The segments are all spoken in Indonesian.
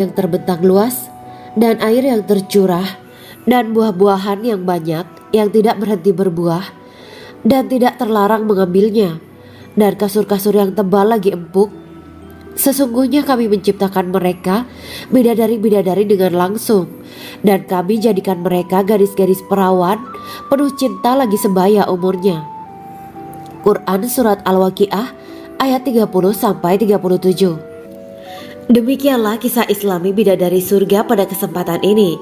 yang terbentang luas, dan air yang tercurah, dan buah-buahan yang banyak yang tidak berhenti berbuah, dan tidak terlarang mengambilnya, dan kasur-kasur yang tebal lagi empuk. Sesungguhnya kami menciptakan mereka bidadari-bidadari dengan langsung, dan kami jadikan mereka gadis-gadis perawan penuh cinta lagi sebaya umurnya. Quran Surat Al-Waqiah ayat 30-37. Demikianlah kisah Islami bidadari surga pada kesempatan ini.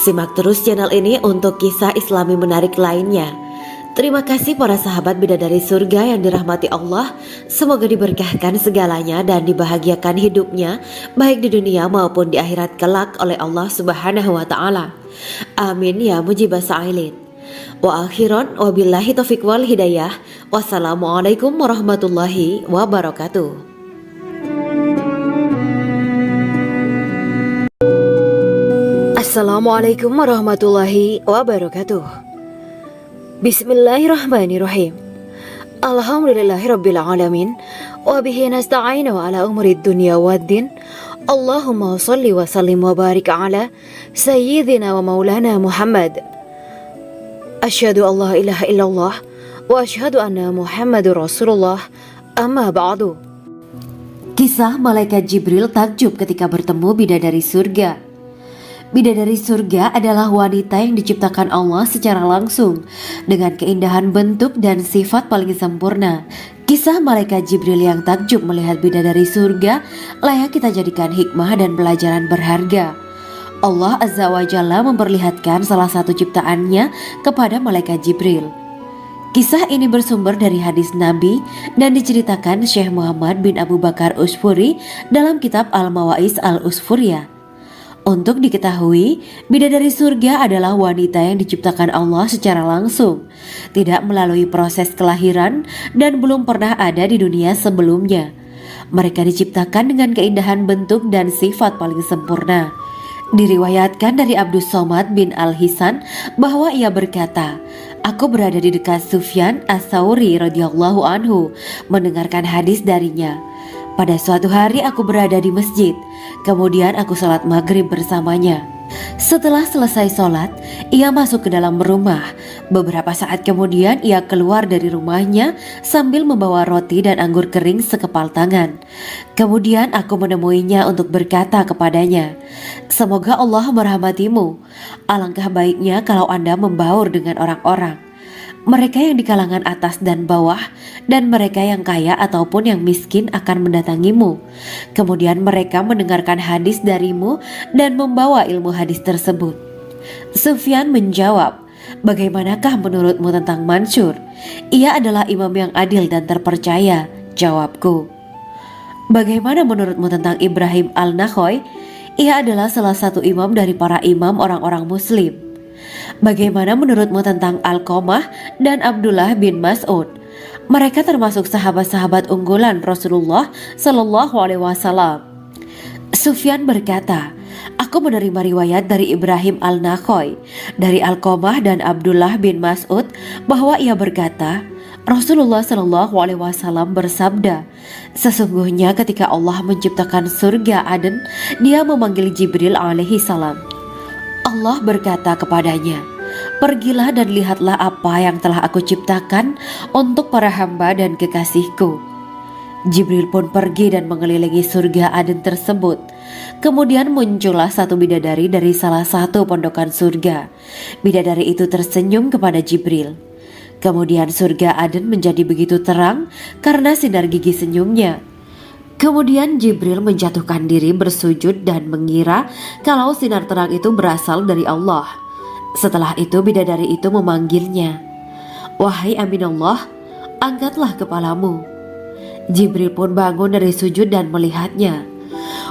Simak terus channel ini untuk kisah Islami menarik lainnya. Terima kasih para sahabat bidadari surga yang dirahmati Allah. Semoga diberkahkan segalanya dan dibahagiakan hidupnya, baik di dunia maupun di akhirat kelak oleh Allah Subhanahu wa Ta'ala. Amin ya mujibah sa'ilin. Wa akhiran wabillahi taufiq wal hidayah. Wassalamualaikum warahmatullahi wabarakatuh. Assalamualaikum warahmatullahi wabarakatuh. Bismillahirrahmanirrahim. Alhamdulillahirabbil alamin wa bihi nasta'inu ala umurid dunya waddin. Allahumma shalli wa sallim wa barik ala sayyidina wa maulana Muhammad. Asyhadu an la ilaha illallah wa asyhadu anna Muhammadur Rasulullah. Amma ba'du. Kisah malaikat Jibril takjub ketika bertemu bidadari surga. Bidadari surga adalah wanita yang diciptakan Allah secara langsung dengan keindahan bentuk dan sifat paling sempurna. Kisah malaikat Jibril yang takjub melihat bidadari surga layak kita jadikan hikmah dan pelajaran berharga. Allah Azza wa Jalla memperlihatkan salah satu ciptaannya kepada malaikat Jibril. Kisah ini bersumber dari hadis Nabi dan diceritakan Syekh Muhammad bin Abu Bakar Usfuri dalam kitab Al-Mawaiz Al-Usfuriyah. Untuk diketahui, bidadari surga adalah wanita yang diciptakan Allah secara langsung, tidak melalui proses kelahiran dan belum pernah ada di dunia sebelumnya. Mereka diciptakan dengan keindahan bentuk dan sifat paling sempurna. Diriwayatkan dari Abdus Somad bin Al-Hisan bahwa ia berkata, "Aku berada di dekat Sufyan As-Sauri radhiyallahu anhu mendengarkan hadis darinya. Pada suatu hari aku berada di masjid, kemudian aku sholat maghrib bersamanya. Setelah selesai sholat, ia masuk ke dalam rumah. Beberapa saat kemudian ia keluar dari rumahnya sambil membawa roti dan anggur kering sekepal tangan. Kemudian aku menemuinya untuk berkata kepadanya, 'Semoga Allah merahmatimu. Alangkah baiknya kalau Anda membaur dengan orang-orang. Mereka yang di kalangan atas dan bawah, dan mereka yang kaya ataupun yang miskin akan mendatangimu. Kemudian mereka mendengarkan hadis darimu dan membawa ilmu hadis tersebut.' Sufyan menjawab, 'Bagaimanakah menurutmu tentang Mansur? Ia adalah imam yang adil dan terpercaya.' Jawabku. 'Bagaimana menurutmu tentang Ibrahim Al-Nakhoy? Ia adalah salah satu imam dari para imam orang-orang muslim.' 'Bagaimana menurutmu tentang Alqamah dan Abdullah bin Mas'ud? Mereka termasuk sahabat-sahabat unggulan Rasulullah Sallallahu Alaihi Wasallam.' Sufyan berkata, 'Aku menerima riwayat dari Ibrahim Al-Nakhoy, dari Alqamah dan Abdullah bin Mas'ud bahwa ia berkata, Rasulullah Sallallahu Alaihi Wasallam bersabda, sesungguhnya ketika Allah menciptakan surga Aden, Dia memanggil Jibril alaihi salam. Allah berkata kepadanya, pergilah dan lihatlah apa yang telah aku ciptakan untuk para hamba dan kekasihku. Jibril pun pergi dan mengelilingi surga Aden tersebut. Kemudian muncullah satu bidadari dari salah satu pondokan surga. Bidadari itu tersenyum kepada Jibril. Kemudian surga Aden menjadi begitu terang karena sinar gigi senyumnya. Kemudian Jibril menjatuhkan diri bersujud dan mengira kalau sinar terang itu berasal dari Allah. Setelah itu bidadari itu memanggilnya, wahai Aminullah, angkatlah kepalamu. Jibril pun bangun dari sujud dan melihatnya.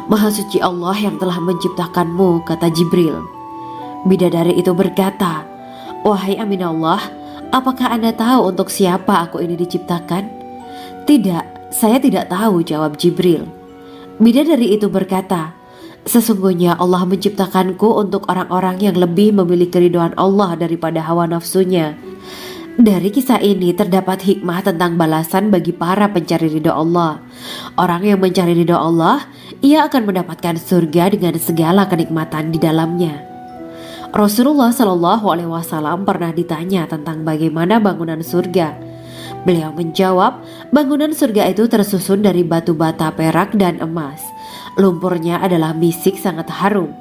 Maha suci Allah yang telah menciptakanmu, kata Jibril. Bidadari itu berkata, wahai Aminullah, apakah Anda tahu untuk siapa aku ini diciptakan? Tidak. Saya tidak tahu, jawab Jibril. Bidadari itu berkata, sesungguhnya Allah menciptakanku untuk orang-orang yang lebih memilih keridhaan Allah daripada hawa nafsunya. Dari kisah ini terdapat hikmah tentang balasan bagi para pencari ridho Allah. Orang yang mencari ridho Allah, ia akan mendapatkan surga dengan segala kenikmatan di dalamnya. Rasulullah Shallallahu Alaihi Wasallam pernah ditanya tentang bagaimana bangunan surga. Beliau menjawab, bangunan surga itu tersusun dari batu bata, perak, dan emas. Lumpurnya adalah misik sangat harum,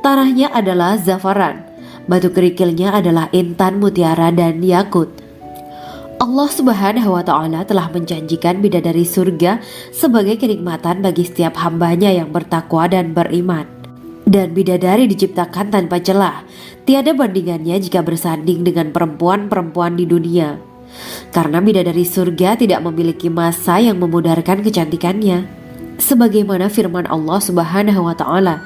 tanahnya adalah zafaran, batu kerikilnya adalah intan, mutiara, dan yakut. Allah Subhanahu wa Ta'ala telah menjanjikan bidadari surga sebagai kenikmatan bagi setiap hambanya yang bertakwa dan beriman. Dan bidadari diciptakan tanpa celah, tiada bandingannya jika bersanding dengan perempuan-perempuan di dunia. Karena bidadari surga tidak memiliki masa yang memudarkan kecantikannya. Sebagaimana firman Allah Subhanahu wa Ta'ala,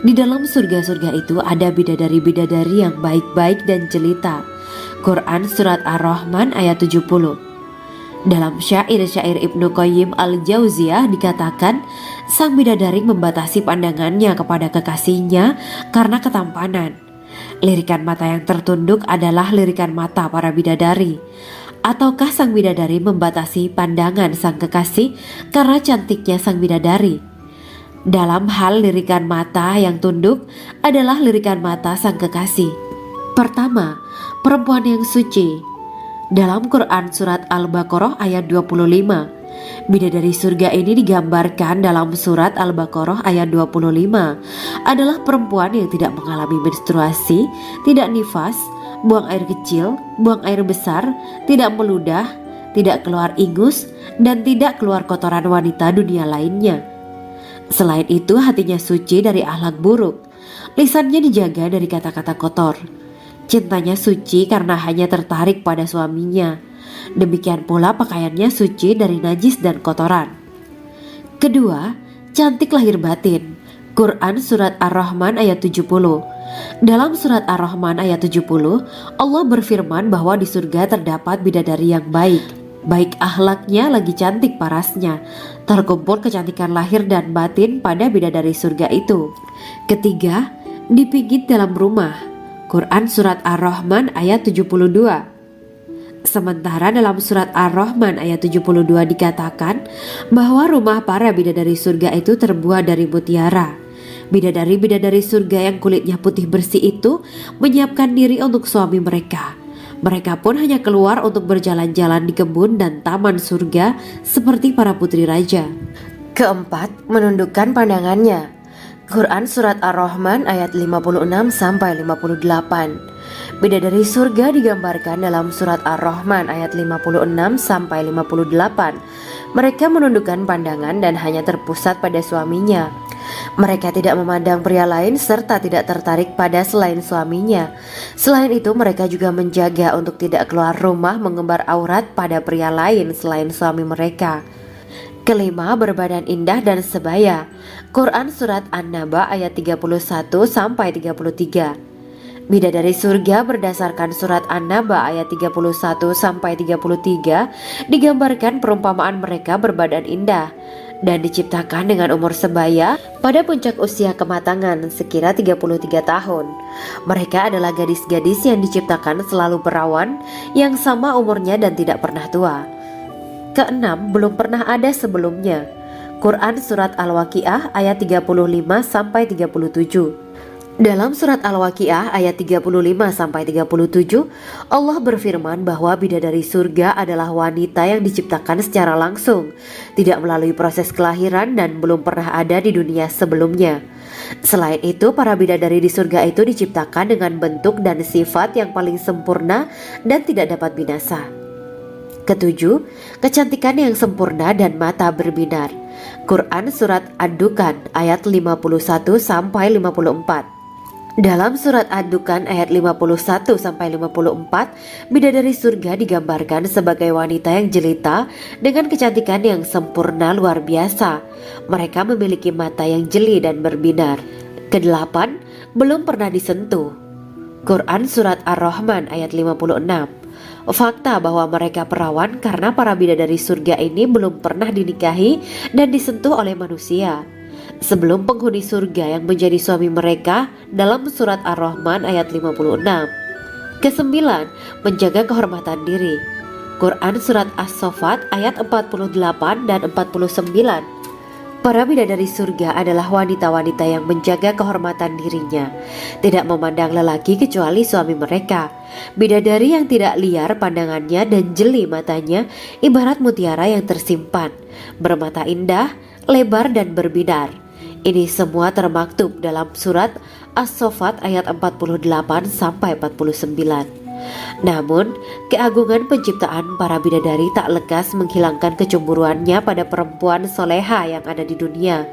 di dalam surga-surga itu ada bidadari-bidadari yang baik-baik dan jelita. Quran Surat Ar-Rahman ayat 70. Dalam syair-syair Ibnu Qayyim Al-Jauziyah dikatakan, sang bidadari membatasi pandangannya kepada kekasihnya karena ketampanan. Lirikan mata yang tertunduk adalah lirikan mata para bidadari. Ataukah sang bidadari membatasi pandangan sang kekasih karena cantiknya sang bidadari? Dalam hal lirikan mata yang tunduk adalah lirikan mata sang kekasih. Pertama, perempuan yang suci. Dalam Quran Surat Al-Baqarah ayat 25, bidadari surga ini digambarkan dalam Surat Al-Baqarah ayat 25 adalah perempuan yang tidak mengalami menstruasi, tidak nifas, buang air kecil, buang air besar, tidak meludah, tidak keluar ingus, dan tidak keluar kotoran wanita dunia lainnya. Selain itu, hatinya suci dari akhlak buruk, lisannya dijaga dari kata-kata kotor. Cintanya suci karena hanya tertarik pada suaminya. Demikian pula pakaiannya suci dari najis dan kotoran. Kedua, cantik lahir batin. Quran Surat Ar-Rahman ayat 70. Dalam Surat Ar-Rahman ayat 70, Allah berfirman bahwa di surga terdapat bidadari yang baik. Baik akhlaknya lagi cantik parasnya. Terkumpul kecantikan lahir dan batin pada bidadari surga itu. Ketiga, dipijit dalam rumah. Quran Surat Ar-Rahman ayat 72. Sementara dalam Surat Ar-Rahman ayat 72 dikatakan bahwa rumah para bidadari surga itu terbuat dari mutiara. Bidadari-bidadari surga yang kulitnya putih bersih itu menyiapkan diri untuk suami mereka. Mereka pun hanya keluar untuk berjalan-jalan di kebun dan taman surga seperti para putri raja. Keempat, menundukkan pandangannya. Quran Surat Ar-Rahman ayat 56-58. Bidadari surga digambarkan dalam Surat Ar-Rahman ayat 56-58. Mereka menundukkan pandangan dan hanya terpusat pada suaminya. Mereka tidak memandang pria lain serta tidak tertarik pada selain suaminya. Selain itu, mereka juga menjaga untuk tidak keluar rumah mengembar aurat pada pria lain selain suami mereka. Kelima, berbadan indah dan sebaya. Quran Surat An-Naba ayat 31-33. Bidadari surga berdasarkan Surat An-Naba ayat 31-33 digambarkan perumpamaan mereka berbadan indah dan diciptakan dengan umur sebaya pada puncak usia kematangan sekira 33 tahun. Mereka adalah gadis-gadis yang diciptakan selalu perawan, yang sama umurnya dan tidak pernah tua. Keenam, belum pernah ada sebelumnya. Quran Surat Al-Waqiah ayat 35-37. Dalam Surat Al-Waqiah ayat 35-37, Allah berfirman bahwa bidadari surga adalah wanita yang diciptakan secara langsung, tidak melalui proses kelahiran dan belum pernah ada di dunia sebelumnya. Selain itu, para bidadari di surga itu diciptakan dengan bentuk dan sifat yang paling sempurna dan tidak dapat binasa. Ketujuh, kecantikan yang sempurna dan mata berbinar. Quran Surat Ad-Dukan ayat 51-54. Dalam Surat Ad-Dukan ayat 51-54, bidadari surga digambarkan sebagai wanita yang jelita dengan kecantikan yang sempurna luar biasa. Mereka memiliki mata yang jeli dan berbinar. Kedelapan, belum pernah disentuh. Quran Surat Ar-Rahman ayat 56. Fakta bahwa mereka perawan karena para bidadari surga ini belum pernah dinikahi dan disentuh oleh manusia sebelum penghuni surga yang menjadi suami mereka dalam Surat Ar-Rahman ayat 56. Kesembilan, menjaga kehormatan diri. Quran Surat As-Saffat ayat 48 dan 49. Para bidadari surga adalah wanita-wanita yang menjaga kehormatan dirinya, tidak memandang lelaki kecuali suami mereka. Bidadari yang tidak liar pandangannya dan jeli matanya ibarat mutiara yang tersimpan, bermata indah, lebar dan berbinar. Ini semua termaktub dalam surat As-Saffat ayat 48 sampai 49. Namun, keagungan penciptaan para bidadari tak lekas menghilangkan kecemburuannya pada perempuan soleha yang ada di dunia.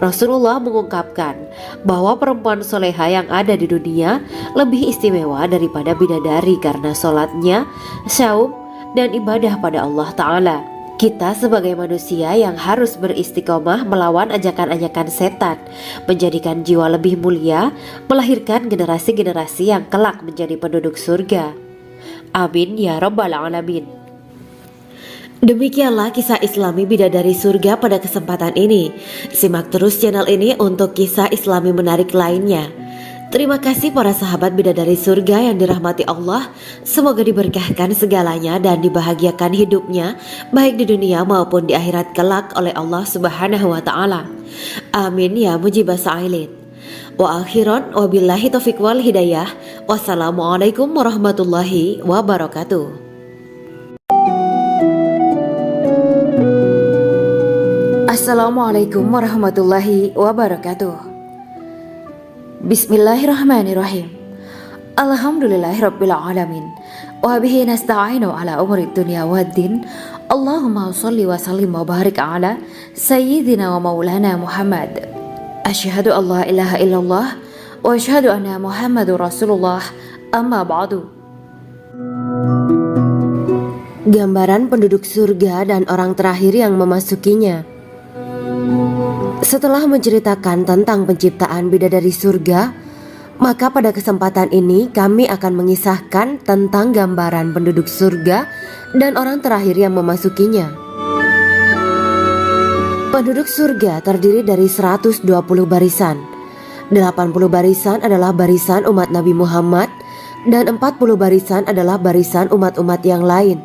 Rasulullah mengungkapkan bahwa perempuan soleha yang ada di dunia lebih istimewa daripada bidadari karena sholatnya, syaum, dan ibadah pada Allah Ta'ala. Kita sebagai manusia yang harus beristiqomah melawan ajakan-ajakan setan, menjadikan jiwa lebih mulia, melahirkan generasi-generasi yang kelak menjadi penduduk surga. Amin ya rabbal alamin. Demikianlah kisah Islami bidadari surga pada kesempatan ini. Simak terus channel ini untuk kisah Islami menarik lainnya. Terima kasih para sahabat bidadari surga yang dirahmati Allah. Semoga diberkahkan segalanya dan dibahagiakan hidupnya, baik di dunia maupun di akhirat kelak oleh Allah Subhanahu wa Ta'ala. Amin ya mujibah sa'ilin. Wa akhiran wabillahi taufiq wal hidayah. Wassalamualaikum warahmatullahi wabarakatuh. Assalamualaikum warahmatullahi wabarakatuh. Bismillahirrahmanirrahim. Alhamdulillahirabbil alamin. Wa bihi nasta'inu ala umuri dunya waddin. Allahumma shalli wa sallim wa barik ala sayyidina wa maulana Muhammad. Asyhadu an la ilaha illallah wa asyhadu anna Muhammadur Rasulullah. Amma ba'du. Gambaran penduduk surga dan orang terakhir yang memasukinya. Setelah menceritakan tentang penciptaan bidadari surga, maka pada kesempatan ini kami akan mengisahkan tentang gambaran penduduk surga dan orang terakhir yang memasukinya. Penduduk surga terdiri dari 120 barisan. 80 barisan adalah barisan umat Nabi Muhammad dan 40 barisan adalah barisan umat-umat yang lain.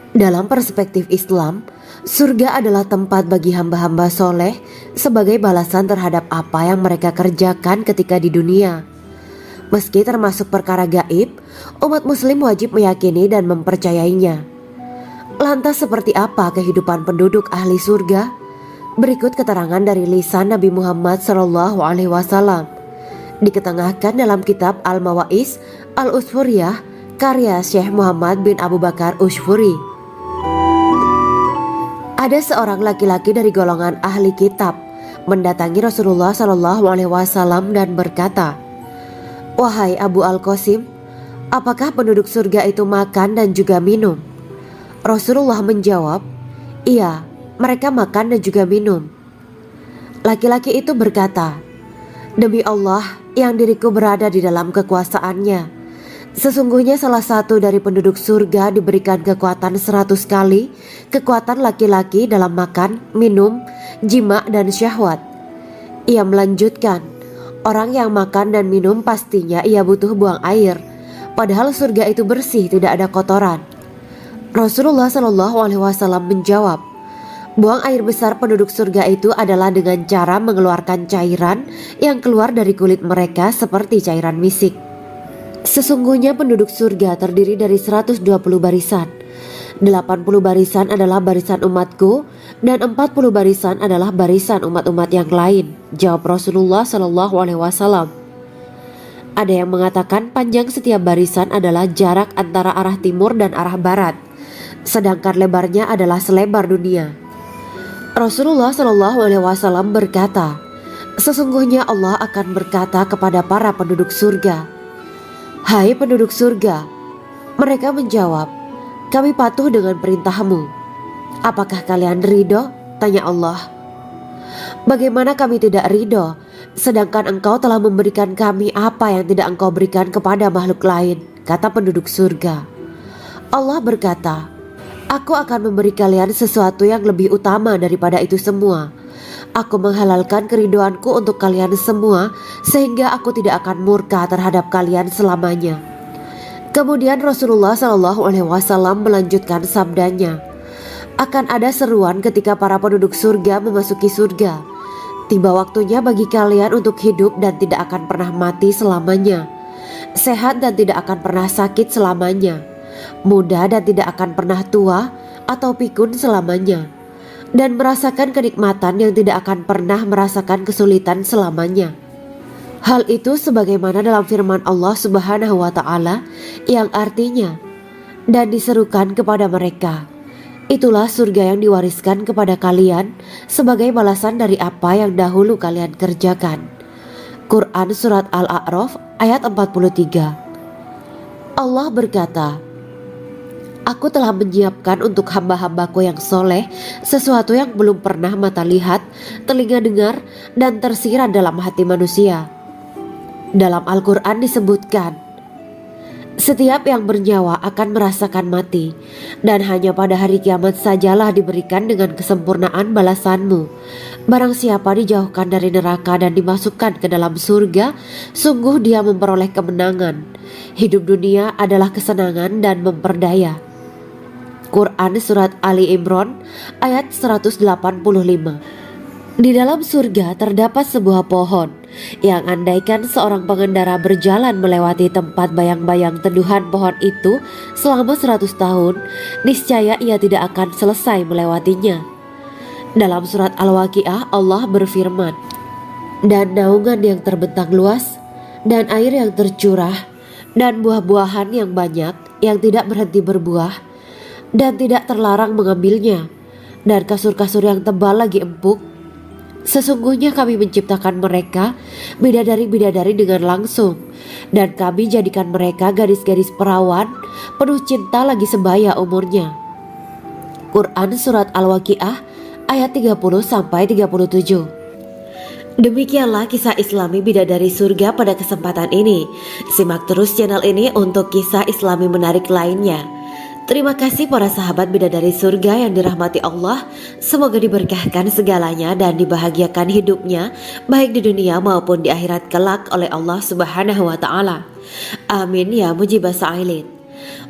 Dalam perspektif Islam, surga adalah tempat bagi hamba-hamba soleh sebagai balasan terhadap apa yang mereka kerjakan ketika di dunia. Meski termasuk perkara gaib, umat muslim wajib meyakini dan mempercayainya. Lantas seperti apa kehidupan penduduk ahli surga? Berikut keterangan dari lisan Nabi Muhammad SAW, diketengahkan dalam kitab Al-Mawaiz Al-Usfuriyah karya Syekh Muhammad bin Abu Bakar Ushfuri. Ada seorang laki-laki dari golongan ahli kitab mendatangi Rasulullah SAW dan berkata, "Wahai Abu Al-Qasim, apakah penduduk surga itu makan dan juga minum?" Rasulullah menjawab, "Iya, mereka makan dan juga minum." Laki-laki itu berkata, "Demi Allah yang diriku berada di dalam kekuasaannya, sesungguhnya salah satu dari penduduk surga diberikan kekuatan 100 kali kekuatan laki-laki dalam makan, minum, jima dan syahwat." Ia melanjutkan, "Orang yang makan dan minum pastinya ia butuh buang air, padahal surga itu bersih, tidak ada kotoran." Rasulullah SAW menjawab, "Buang air besar penduduk surga itu adalah dengan cara mengeluarkan cairan yang keluar dari kulit mereka seperti cairan misik." Sesungguhnya penduduk surga terdiri dari 120 barisan. 80 barisan adalah barisan umatku dan 40 barisan adalah barisan umat-umat yang lain, jawab Rasulullah SAW. Ada yang mengatakan panjang setiap barisan adalah jarak antara arah timur dan arah barat, sedangkan lebarnya adalah selebar dunia. Rasulullah SAW berkata, "Sesungguhnya Allah akan berkata kepada para penduduk surga, 'Hai penduduk surga,' mereka menjawab, 'Kami patuh dengan perintahmu.' 'Apakah kalian ridho?' tanya Allah. 'Bagaimana kami tidak ridho, sedangkan engkau telah memberikan kami apa yang tidak engkau berikan kepada makhluk lain,' kata penduduk surga. Allah berkata, 'Aku akan memberi kalian sesuatu yang lebih utama daripada itu semua. Aku menghalalkan keridoanku untuk kalian semua, sehingga aku tidak akan murka terhadap kalian selamanya.' Kemudian Rasulullah Shallallahu Alaihi Wasallam melanjutkan sabdanya, akan ada seruan ketika para penduduk surga memasuki surga. Tiba waktunya bagi kalian untuk hidup dan tidak akan pernah mati selamanya, sehat dan tidak akan pernah sakit selamanya, muda dan tidak akan pernah tua atau pikun selamanya, dan merasakan kenikmatan yang tidak akan pernah merasakan kesulitan selamanya. Hal itu sebagaimana dalam firman Allah Subhanahu wa Ta'ala yang artinya, dan diserukan kepada mereka, itulah surga yang diwariskan kepada kalian sebagai balasan dari apa yang dahulu kalian kerjakan. Quran Surat Al-A'raf ayat 43. Allah berkata, Aku telah menyiapkan untuk hamba-hambaku yang soleh sesuatu yang belum pernah mata lihat, telinga dengar, dan tersirat dalam hati manusia. Dalam Al-Quran disebutkan, setiap yang bernyawa akan merasakan mati, dan hanya pada hari kiamat sajalah diberikan dengan kesempurnaan balasanmu. Barang siapa dijauhkan dari neraka dan dimasukkan ke dalam surga, sungguh dia memperoleh kemenangan. Hidup dunia adalah kesenangan dan memperdaya. Quran Surat Ali Imran ayat 185. Di dalam surga terdapat sebuah pohon yang andaikan seorang pengendara berjalan melewati tempat bayang-bayang teduhan pohon itu selama 100 tahun, niscaya ia tidak akan selesai melewatinya. Dalam surat Al-Waqiah Allah berfirman, dan naungan yang terbentang luas, dan air yang tercurah, dan buah-buahan yang banyak yang tidak berhenti berbuah, dan tidak terlarang mengambilnya, dan kasur-kasur yang tebal lagi empuk. Sesungguhnya kami menciptakan mereka bidadari-bidadari dengan langsung, dan kami jadikan mereka gadis-gadis perawan penuh cinta lagi sebaya umurnya. Quran Surat Al-Waqiah ayat 30-37. Demikianlah kisah Islami bidadari surga pada kesempatan ini. Simak terus channel ini untuk kisah Islami menarik lainnya. Terima kasih para sahabat bidadari surga yang dirahmati Allah. Semoga diberkahkan segalanya dan dibahagiakan hidupnya, baik di dunia maupun di akhirat kelak oleh Allah Subhanahu wa Ta'ala. Amin ya mujibah sa'ilin.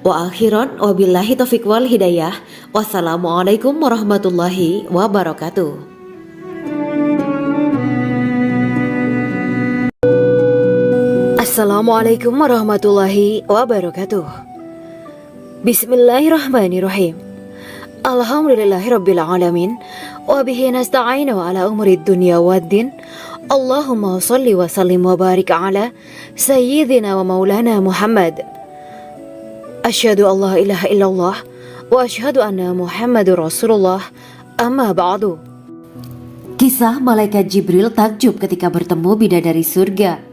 Wa akhiran wabillahi taufiq wal hidayah. Wassalamualaikum warahmatullahi wabarakatuh. Assalamualaikum warahmatullahi wabarakatuh. Bismillahirrahmanirrahim. Alhamdulillahirabbil alamin wa bihi nasta'inu ala umuri dunya waddin. Allahumma shalli wa sallim wa barik ala sayyidina wa maulana Muhammad. Asyhadu an la ilaha illallah wa asyhadu anna Muhammadur Rasulullah. Amma ba'du. Kisah malaikat Jibril takjub ketika bertemu bidadari surga.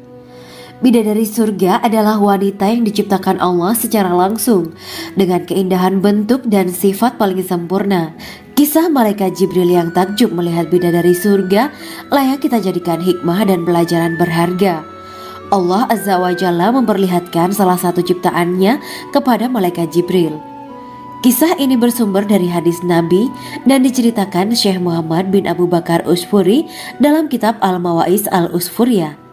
Bidadari surga adalah wanita yang diciptakan Allah secara langsung dengan keindahan bentuk dan sifat paling sempurna. Kisah malaikat Jibril yang takjub melihat bidadari surga layak kita jadikan hikmah dan pelajaran berharga. Allah Azza wa Jalla memperlihatkan salah satu ciptaannya kepada malaikat Jibril. Kisah ini bersumber dari hadis Nabi dan diceritakan Syekh Muhammad bin Abu Bakar Usfuri dalam kitab Al-Mawaiz Al-Usfuriyah.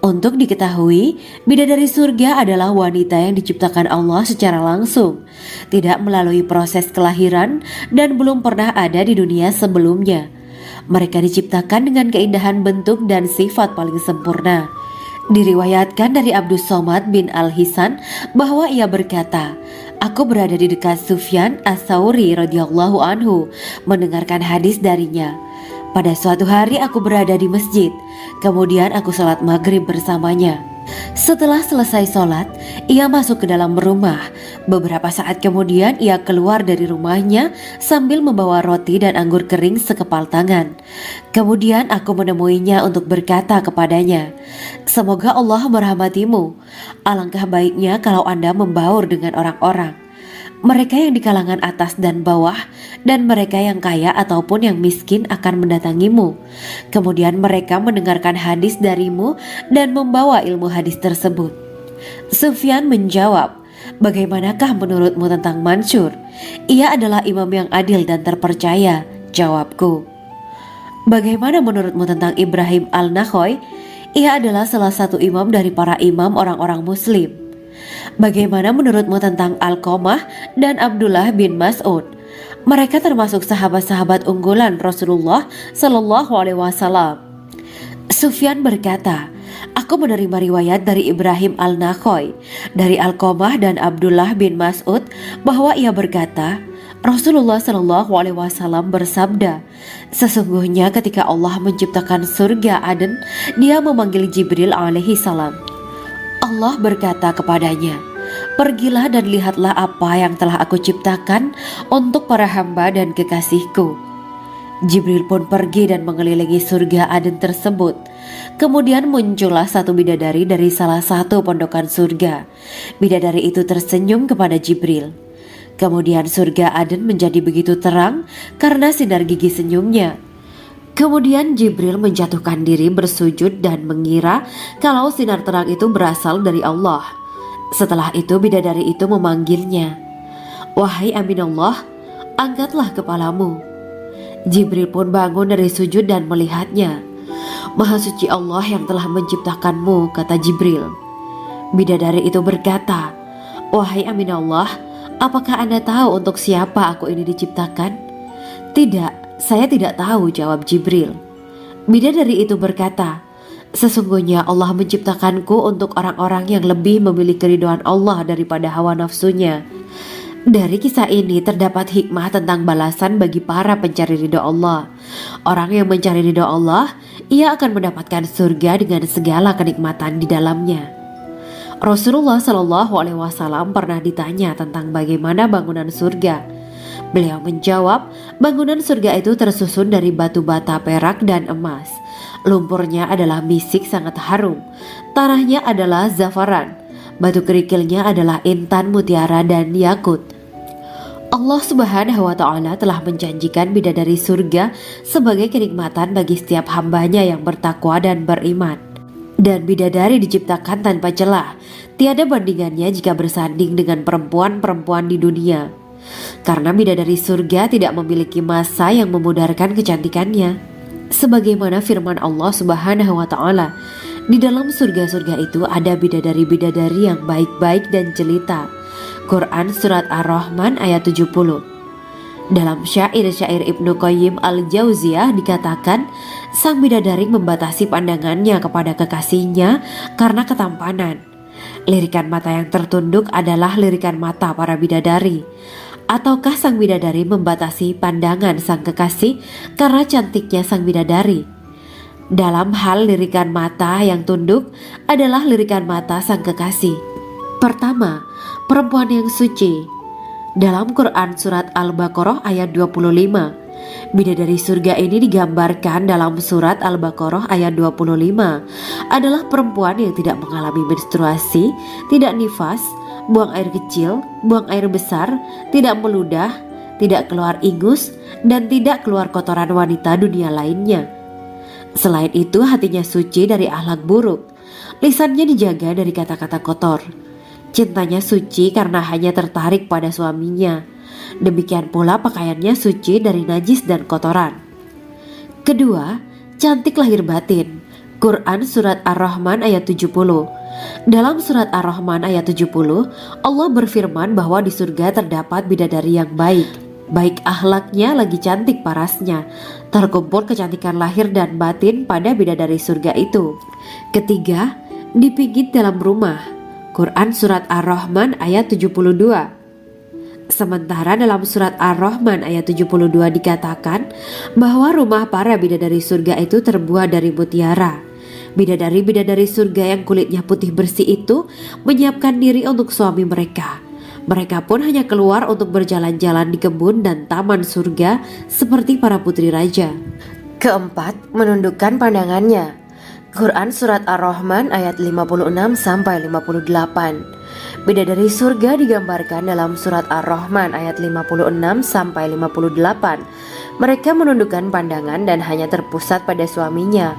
Untuk diketahui, bidadari surga adalah wanita yang diciptakan Allah secara langsung, tidak melalui proses kelahiran dan belum pernah ada di dunia sebelumnya. Mereka diciptakan dengan keindahan bentuk dan sifat paling sempurna. Diriwayatkan dari Abdus Somad bin Al-Hisan bahwa ia berkata, aku berada di dekat Sufyan As-Sauri radhiyallahu anhu mendengarkan hadis darinya. Pada suatu hari aku berada di masjid, kemudian aku sholat maghrib bersamanya. Setelah selesai sholat, ia masuk ke dalam rumah. Beberapa saat kemudian ia keluar dari rumahnya sambil membawa roti dan anggur kering sekepal tangan. Kemudian aku menemuinya untuk berkata kepadanya, semoga Allah merahmatimu. Alangkah baiknya kalau Anda membaur dengan orang-orang. Mereka yang di kalangan atas dan bawah, dan mereka yang kaya ataupun yang miskin akan mendatangimu. Kemudian mereka mendengarkan hadis darimu dan membawa ilmu hadis tersebut. Sufyan menjawab, bagaimanakah menurutmu tentang Mansur? Ia adalah imam yang adil dan terpercaya. Jawabku. Bagaimana menurutmu tentang Ibrahim Al-Nakhoy? Ia adalah salah satu imam dari para imam orang-orang muslim. Bagaimana menurutmu tentang Alqamah dan Abdullah bin Mas'ud? Mereka termasuk sahabat-sahabat unggulan Rasulullah Shallallahu Alaihi Wasallam. Sufyan berkata, aku menerima riwayat dari Ibrahim al-Nakhoy, dari Alqamah dan Abdullah bin Mas'ud bahwa ia berkata, Rasulullah Shallallahu Alaihi Wasallam bersabda, sesungguhnya ketika Allah menciptakan surga Aden, Dia memanggil Jibril alaihi salam. Allah berkata kepadanya, pergilah dan lihatlah apa yang telah aku ciptakan untuk para hamba dan kekasihku. Jibril pun pergi dan mengelilingi surga Aden tersebut. Kemudian muncullah satu bidadari dari salah satu pondokan surga. Bidadari itu tersenyum kepada Jibril. Kemudian surga Aden menjadi begitu terang karena sinar gigi senyumnya. Kemudian Jibril menjatuhkan diri bersujud dan mengira kalau sinar terang itu berasal dari Allah. Setelah itu bidadari itu memanggilnya, wahai Aminullah, angkatlah kepalamu. Jibril pun bangun dari sujud dan melihatnya. Maha suci Allah yang telah menciptakanmu, kata Jibril. Bidadari itu berkata, wahai Aminullah, apakah Anda tahu untuk siapa aku ini diciptakan? Tidak, saya tidak tahu, jawab Jibril. Bidadari itu berkata, sesungguhnya Allah menciptakanku untuk orang-orang yang lebih memilih keridhaan Allah daripada hawa nafsunya. Dari kisah ini terdapat hikmah tentang balasan bagi para pencari ridho Allah. Orang yang mencari ridho Allah, ia akan mendapatkan surga dengan segala kenikmatan di dalamnya. Rasulullah Shallallahu Alaihi Wasallam pernah ditanya tentang bagaimana bangunan surga. Beliau menjawab, bangunan surga itu tersusun dari batu bata, perak, dan emas. Lumpurnya adalah misik sangat harum. Tanahnya adalah zafaran. Batu kerikilnya adalah intan, mutiara, dan yakut. Allah Subhanahu wa Ta'ala telah menjanjikan bidadari surga sebagai kenikmatan bagi setiap hambanya yang bertakwa dan beriman. Dan bidadari diciptakan tanpa celah. Tiada bandingannya jika bersanding dengan perempuan-perempuan di dunia. Karena bidadari surga tidak memiliki masa yang memudarkan kecantikannya. Sebagaimana firman Allah Subhanahu wa Ta'ala, di dalam surga-surga itu ada bidadari-bidadari yang baik-baik dan jelita. Quran Surat Ar-Rahman ayat 70. Dalam syair-syair Ibnu Qayyim al-Jauziyah dikatakan, sang bidadari membatasi pandangannya kepada kekasihnya karena ketampanan. Lirikan mata yang tertunduk adalah lirikan mata para bidadari. Ataukah sang bidadari membatasi pandangan sang kekasih karena cantiknya sang bidadari? Dalam hal lirikan mata yang tunduk adalah lirikan mata sang kekasih. Pertama, perempuan yang suci. Dalam Quran Surat Al-Baqarah ayat 25, bidadari surga ini digambarkan dalam Surat Al-Baqarah ayat 25 adalah perempuan yang tidak mengalami menstruasi, tidak nifas, buang air kecil, buang air besar, tidak meludah, tidak keluar ingus, dan tidak keluar kotoran wanita dunia lainnya. Selain itu, hatinya suci dari akhlak buruk, lisannya dijaga dari kata-kata kotor. Cintanya suci karena hanya tertarik pada suaminya. Demikian pula pakaiannya suci dari najis dan kotoran. Kedua, cantik lahir batin. Quran Surat Ar-Rahman ayat 70. Dalam Surat Ar-Rahman ayat 70, Allah berfirman bahwa di surga terdapat bidadari yang baik. Baik akhlaknya lagi cantik parasnya. Terkumpul kecantikan lahir dan batin pada bidadari surga itu. Ketiga, dipijit dalam rumah. Quran Surat Ar-Rahman ayat 72. Sementara dalam Surat Ar-Rahman ayat 72 dikatakan bahwa rumah para bidadari surga itu terbuat dari mutiara. Bidadari-bidadari surga yang kulitnya putih bersih itu menyiapkan diri untuk suami mereka. Mereka pun hanya keluar untuk berjalan-jalan di kebun dan taman surga seperti para putri raja. Keempat, menundukkan pandangannya. Quran Surat Ar-Rahman ayat 56-58. Bidadari surga digambarkan dalam Surat Ar-Rahman ayat 56-58. Mereka menundukkan pandangan dan hanya terpusat pada suaminya.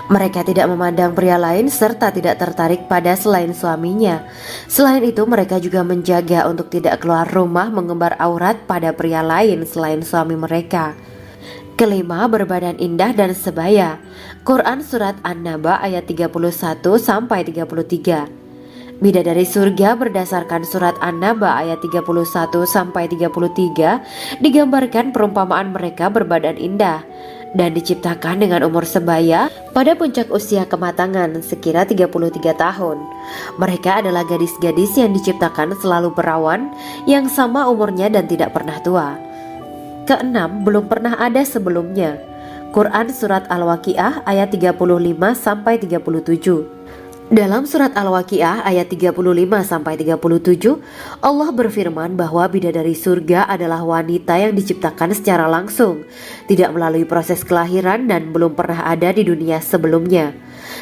Mereka tidak memandang pria lain serta tidak tertarik pada selain suaminya. Selain itu, mereka juga menjaga untuk tidak keluar rumah mengembar aurat pada pria lain selain suami mereka. Kelima, berbadan indah dan sebaya. Quran Surat An-Naba ayat 31-33. Bidadari surga berdasarkan surat An-Naba ayat 31-33 digambarkan perumpamaan mereka berbadan indah dan diciptakan dengan umur sebaya pada puncak usia kematangan sekira 33 tahun. Mereka adalah gadis-gadis yang diciptakan selalu perawan yang sama umurnya dan tidak pernah tua. Keenam, belum pernah ada sebelumnya. Quran Surat Al-Waqiah ayat 35-37. Dalam surat Al-Waqiah ayat 35-37, Allah berfirman bahwa bidadari surga adalah wanita yang diciptakan secara langsung, tidak melalui proses kelahiran dan belum pernah ada di dunia sebelumnya.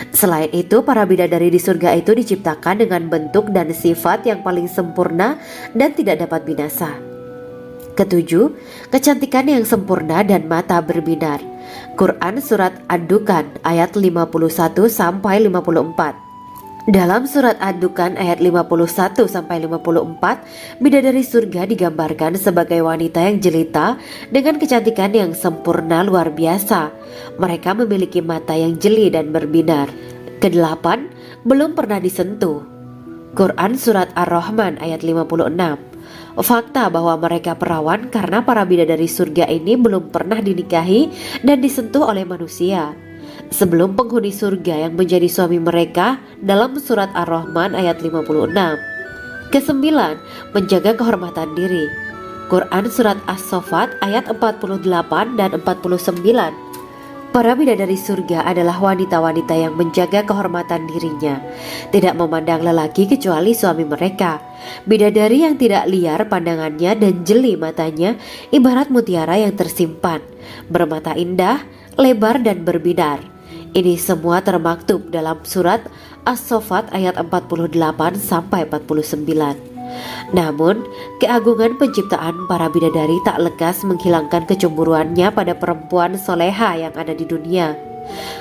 Selain itu, para bidadari di surga itu diciptakan dengan bentuk dan sifat yang paling sempurna dan tidak dapat binasa. Ketujuh, kecantikan yang sempurna dan mata berbinar. Quran Surat Ad-Dukan ayat 51-54. Dalam surat Ad-Dukan ayat 51-54, bidadari surga digambarkan sebagai wanita yang jelita dengan kecantikan yang sempurna luar biasa. Mereka memiliki mata yang jeli dan berbinar. Kedelapan, belum pernah disentuh. Quran Surat Ar-Rahman ayat 56. Fakta bahwa mereka perawan karena para bidadari surga ini belum pernah dinikahi dan disentuh oleh manusia sebelum penghuni surga yang menjadi suami mereka dalam surat Ar-Rahman ayat 56. Kesembilan, menjaga kehormatan diri. Quran Surat As-Saffat ayat 48 dan 49. Para bidadari surga adalah wanita-wanita yang menjaga kehormatan dirinya, tidak memandang lelaki kecuali suami mereka. Bidadari yang tidak liar pandangannya dan jeli matanya ibarat mutiara yang tersimpan, bermata indah, lebar dan berbinar. Ini semua termaktub dalam surat As-Saffat ayat 48-49. Namun, keagungan penciptaan para bidadari tak lekas menghilangkan kecemburuannya pada perempuan soleha yang ada di dunia.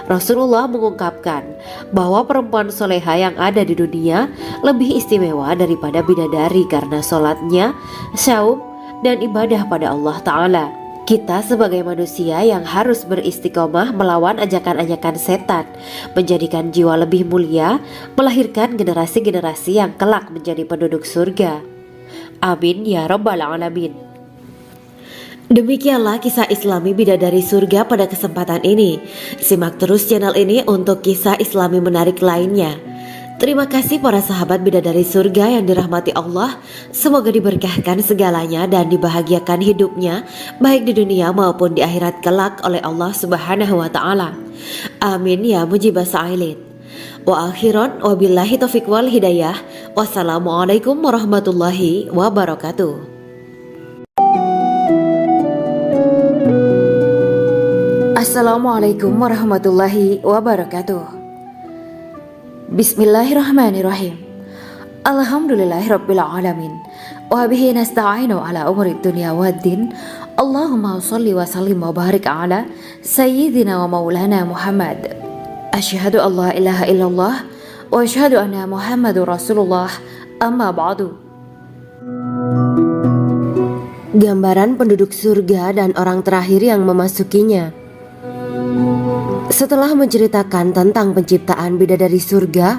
Rasulullah mengungkapkan bahwa perempuan soleha yang ada di dunia lebih istimewa daripada bidadari karena sholatnya, syaum, dan ibadah pada Allah Ta'ala. Kita sebagai manusia yang harus beristiqomah melawan ajakan-ajakan setan, menjadikan jiwa lebih mulia, melahirkan generasi-generasi yang kelak menjadi penduduk surga. Amin ya Rabbal Alamin. Demikianlah kisah Islami bidadari surga pada kesempatan ini. Simak terus channel ini untuk kisah Islami menarik lainnya. Terima kasih para sahabat bidadari surga yang dirahmati Allah. Semoga diberkahkan segalanya dan dibahagiakan hidupnya baik di dunia maupun di akhirat kelak oleh Allah Subhanahu wa Ta'ala. Amin ya mujibah sa'ilin. Wa akhiran wabillahi taufiq wal hidayah. Wassalamualaikum warahmatullahi wabarakatuh. Assalamualaikum warahmatullahi wabarakatuh. Bismillahirrahmanirrahim. Alhamdulillahirabbil alamin. Wa bihi nasta'inu ala umuri dunya waddin. Allahumma shalli wa sallim wa barik ala sayyidina wa maulana Muhammad. Asyhadu an la ilaha illallah wa asyhadu anna Muhammadur Rasulullah. Amma ba'du. Gambaran penduduk surga dan orang terakhir yang memasukinya. Setelah menceritakan tentang penciptaan bidadari surga,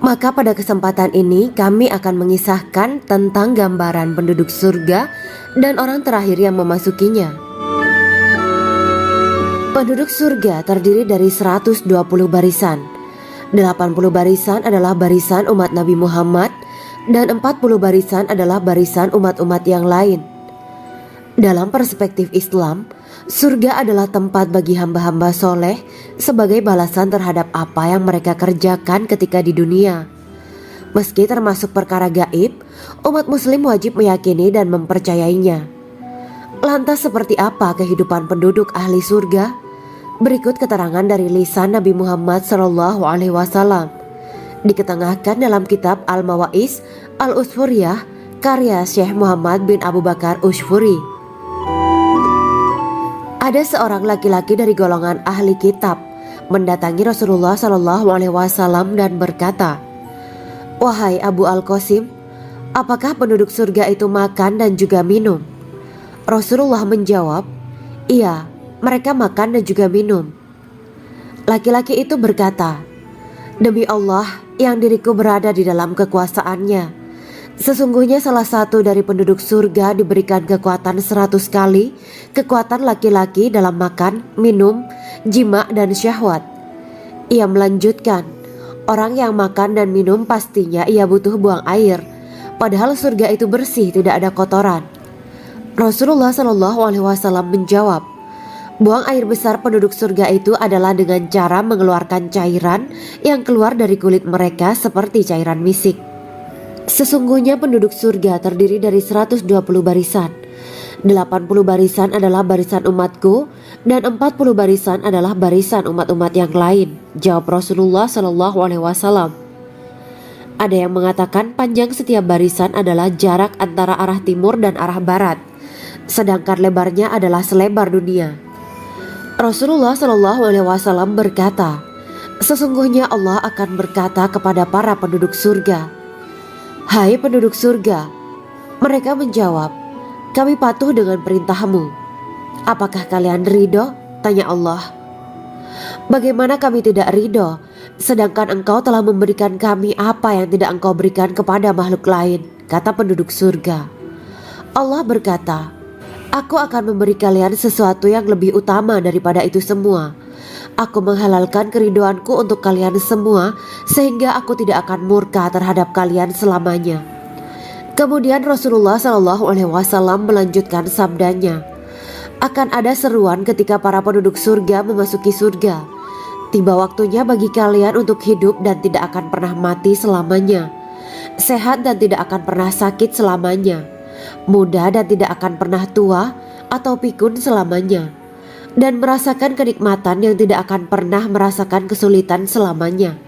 maka pada kesempatan ini kami akan mengisahkan tentang gambaran penduduk surga dan orang terakhir yang memasukinya. Penduduk surga terdiri dari 120 barisan. 80 barisan adalah barisan umat Nabi Muhammad dan 40 barisan adalah barisan umat-umat yang lain. Dalam perspektif Islam, surga adalah tempat bagi hamba-hamba soleh sebagai balasan terhadap apa yang mereka kerjakan ketika di dunia. Meski termasuk perkara gaib, umat muslim wajib meyakini dan mempercayainya. Lantas seperti apa kehidupan penduduk ahli surga? Berikut keterangan dari lisan Nabi Muhammad SAW. Diketengahkan dalam kitab Al-Mawaiz Al-Usfuriyah karya Syekh Muhammad bin Abu Bakar Ushfuri. Ada seorang laki-laki dari golongan ahli kitab mendatangi Rasulullah SAW dan berkata, "Wahai Abu Al-Qasim, apakah penduduk surga itu makan dan juga minum?" Rasulullah menjawab, "Iya, mereka makan dan juga minum." Laki-laki itu berkata, Demi Allah yang diriku berada di dalam kekuasaannya, sesungguhnya salah satu dari penduduk surga diberikan kekuatan 100 kali kekuatan laki-laki dalam makan, minum, jima dan syahwat. Ia melanjutkan, orang yang makan dan minum pastinya ia butuh buang air, padahal surga itu bersih, tidak ada kotoran. Rasulullah SAW menjawab, buang air besar penduduk surga itu adalah dengan cara mengeluarkan cairan yang keluar dari kulit mereka seperti cairan misik. Sesungguhnya penduduk surga terdiri dari 120 barisan. 80 barisan adalah barisan umatku dan 40 barisan adalah barisan umat-umat yang lain, jawab Rasulullah SAW. Ada yang mengatakan panjang setiap barisan adalah jarak antara arah timur dan arah barat, sedangkan lebarnya adalah selebar dunia. Rasulullah SAW berkata, sesungguhnya Allah akan berkata kepada para penduduk surga, hai penduduk surga. Mereka menjawab, kami patuh dengan perintahmu. Apakah kalian ridho? Tanya Allah. Bagaimana kami tidak ridho, sedangkan engkau telah memberikan kami apa yang tidak engkau berikan kepada makhluk lain, kata penduduk surga. Allah berkata, aku akan memberi kalian sesuatu yang lebih utama daripada itu semua. Aku menghalalkan keridoanku untuk kalian semua, sehingga aku tidak akan murka terhadap kalian selamanya. Kemudian Rasulullah SAW melanjutkan sabdanya, akan ada seruan ketika para penduduk surga memasuki surga. Tiba waktunya bagi kalian untuk hidup dan tidak akan pernah mati selamanya, sehat dan tidak akan pernah sakit selamanya, muda dan tidak akan pernah tua atau pikun selamanya, dan merasakan kenikmatan yang tidak akan pernah merasakan kesulitan selamanya.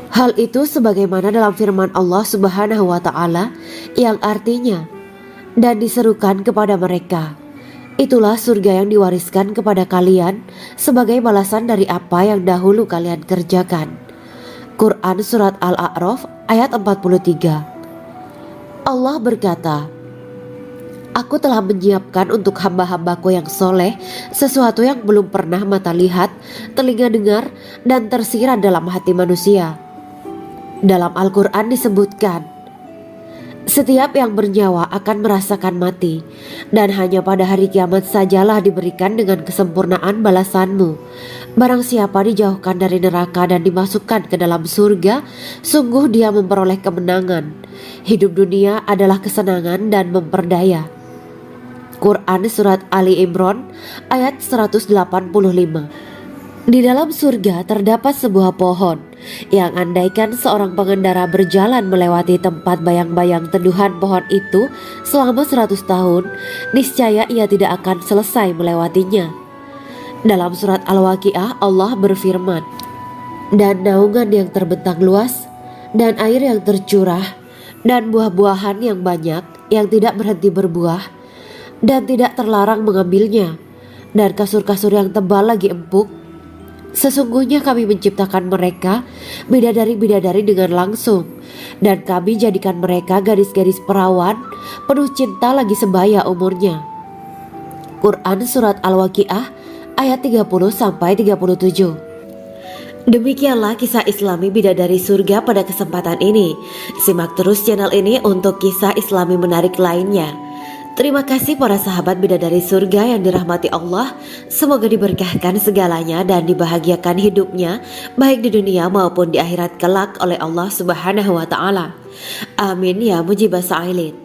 Hal itu sebagaimana dalam firman Allah Subhanahu wa Ta'ala yang artinya, dan diserukan kepada mereka, itulah surga yang diwariskan kepada kalian sebagai balasan dari apa yang dahulu kalian kerjakan. Quran Surat Al-A'raf ayat 43. Allah berkata, aku telah menyiapkan untuk hamba-hambaku yang soleh sesuatu yang belum pernah mata lihat, telinga dengar, dan tersirat dalam hati manusia. Dalam Al-Quran disebutkan, setiap yang bernyawa akan merasakan mati, dan hanya pada hari kiamat sajalah diberikan dengan kesempurnaan balasanmu. Barang siapa dijauhkan dari neraka dan dimasukkan ke dalam surga, sungguh dia memperoleh kemenangan. Hidup dunia adalah kesenangan dan memperdaya. Quran Surat Ali Imran ayat 185. Di dalam surga terdapat sebuah pohon yang andaikan seorang pengendara berjalan melewati tempat bayang-bayang teduhan pohon itu selama 100 tahun, niscaya ia tidak akan selesai melewatinya. Dalam surat Al-Waqiah Allah berfirman, dan naungan yang terbentang luas, dan air yang tercurah, dan buah-buahan yang banyak yang tidak berhenti berbuah, dan tidak terlarang mengambilnya, dan kasur-kasur yang tebal lagi empuk. Sesungguhnya kami menciptakan mereka bidadari-bidadari dengan langsung, dan kami jadikan mereka gadis-gadis perawan penuh cinta lagi sebaya umurnya. Quran Surat Al-Waqiah ayat 30-37. Demikianlah kisah Islami bidadari surga pada kesempatan ini. Simak terus channel ini untuk kisah Islami menarik lainnya. Terima kasih para sahabat bidadari surga yang dirahmati Allah. Semoga diberkahkan segalanya dan dibahagiakan hidupnya, baik di dunia maupun di akhirat kelak oleh Allah Subhanahu wa Ta'ala. Amin ya mujibah sa'ilin.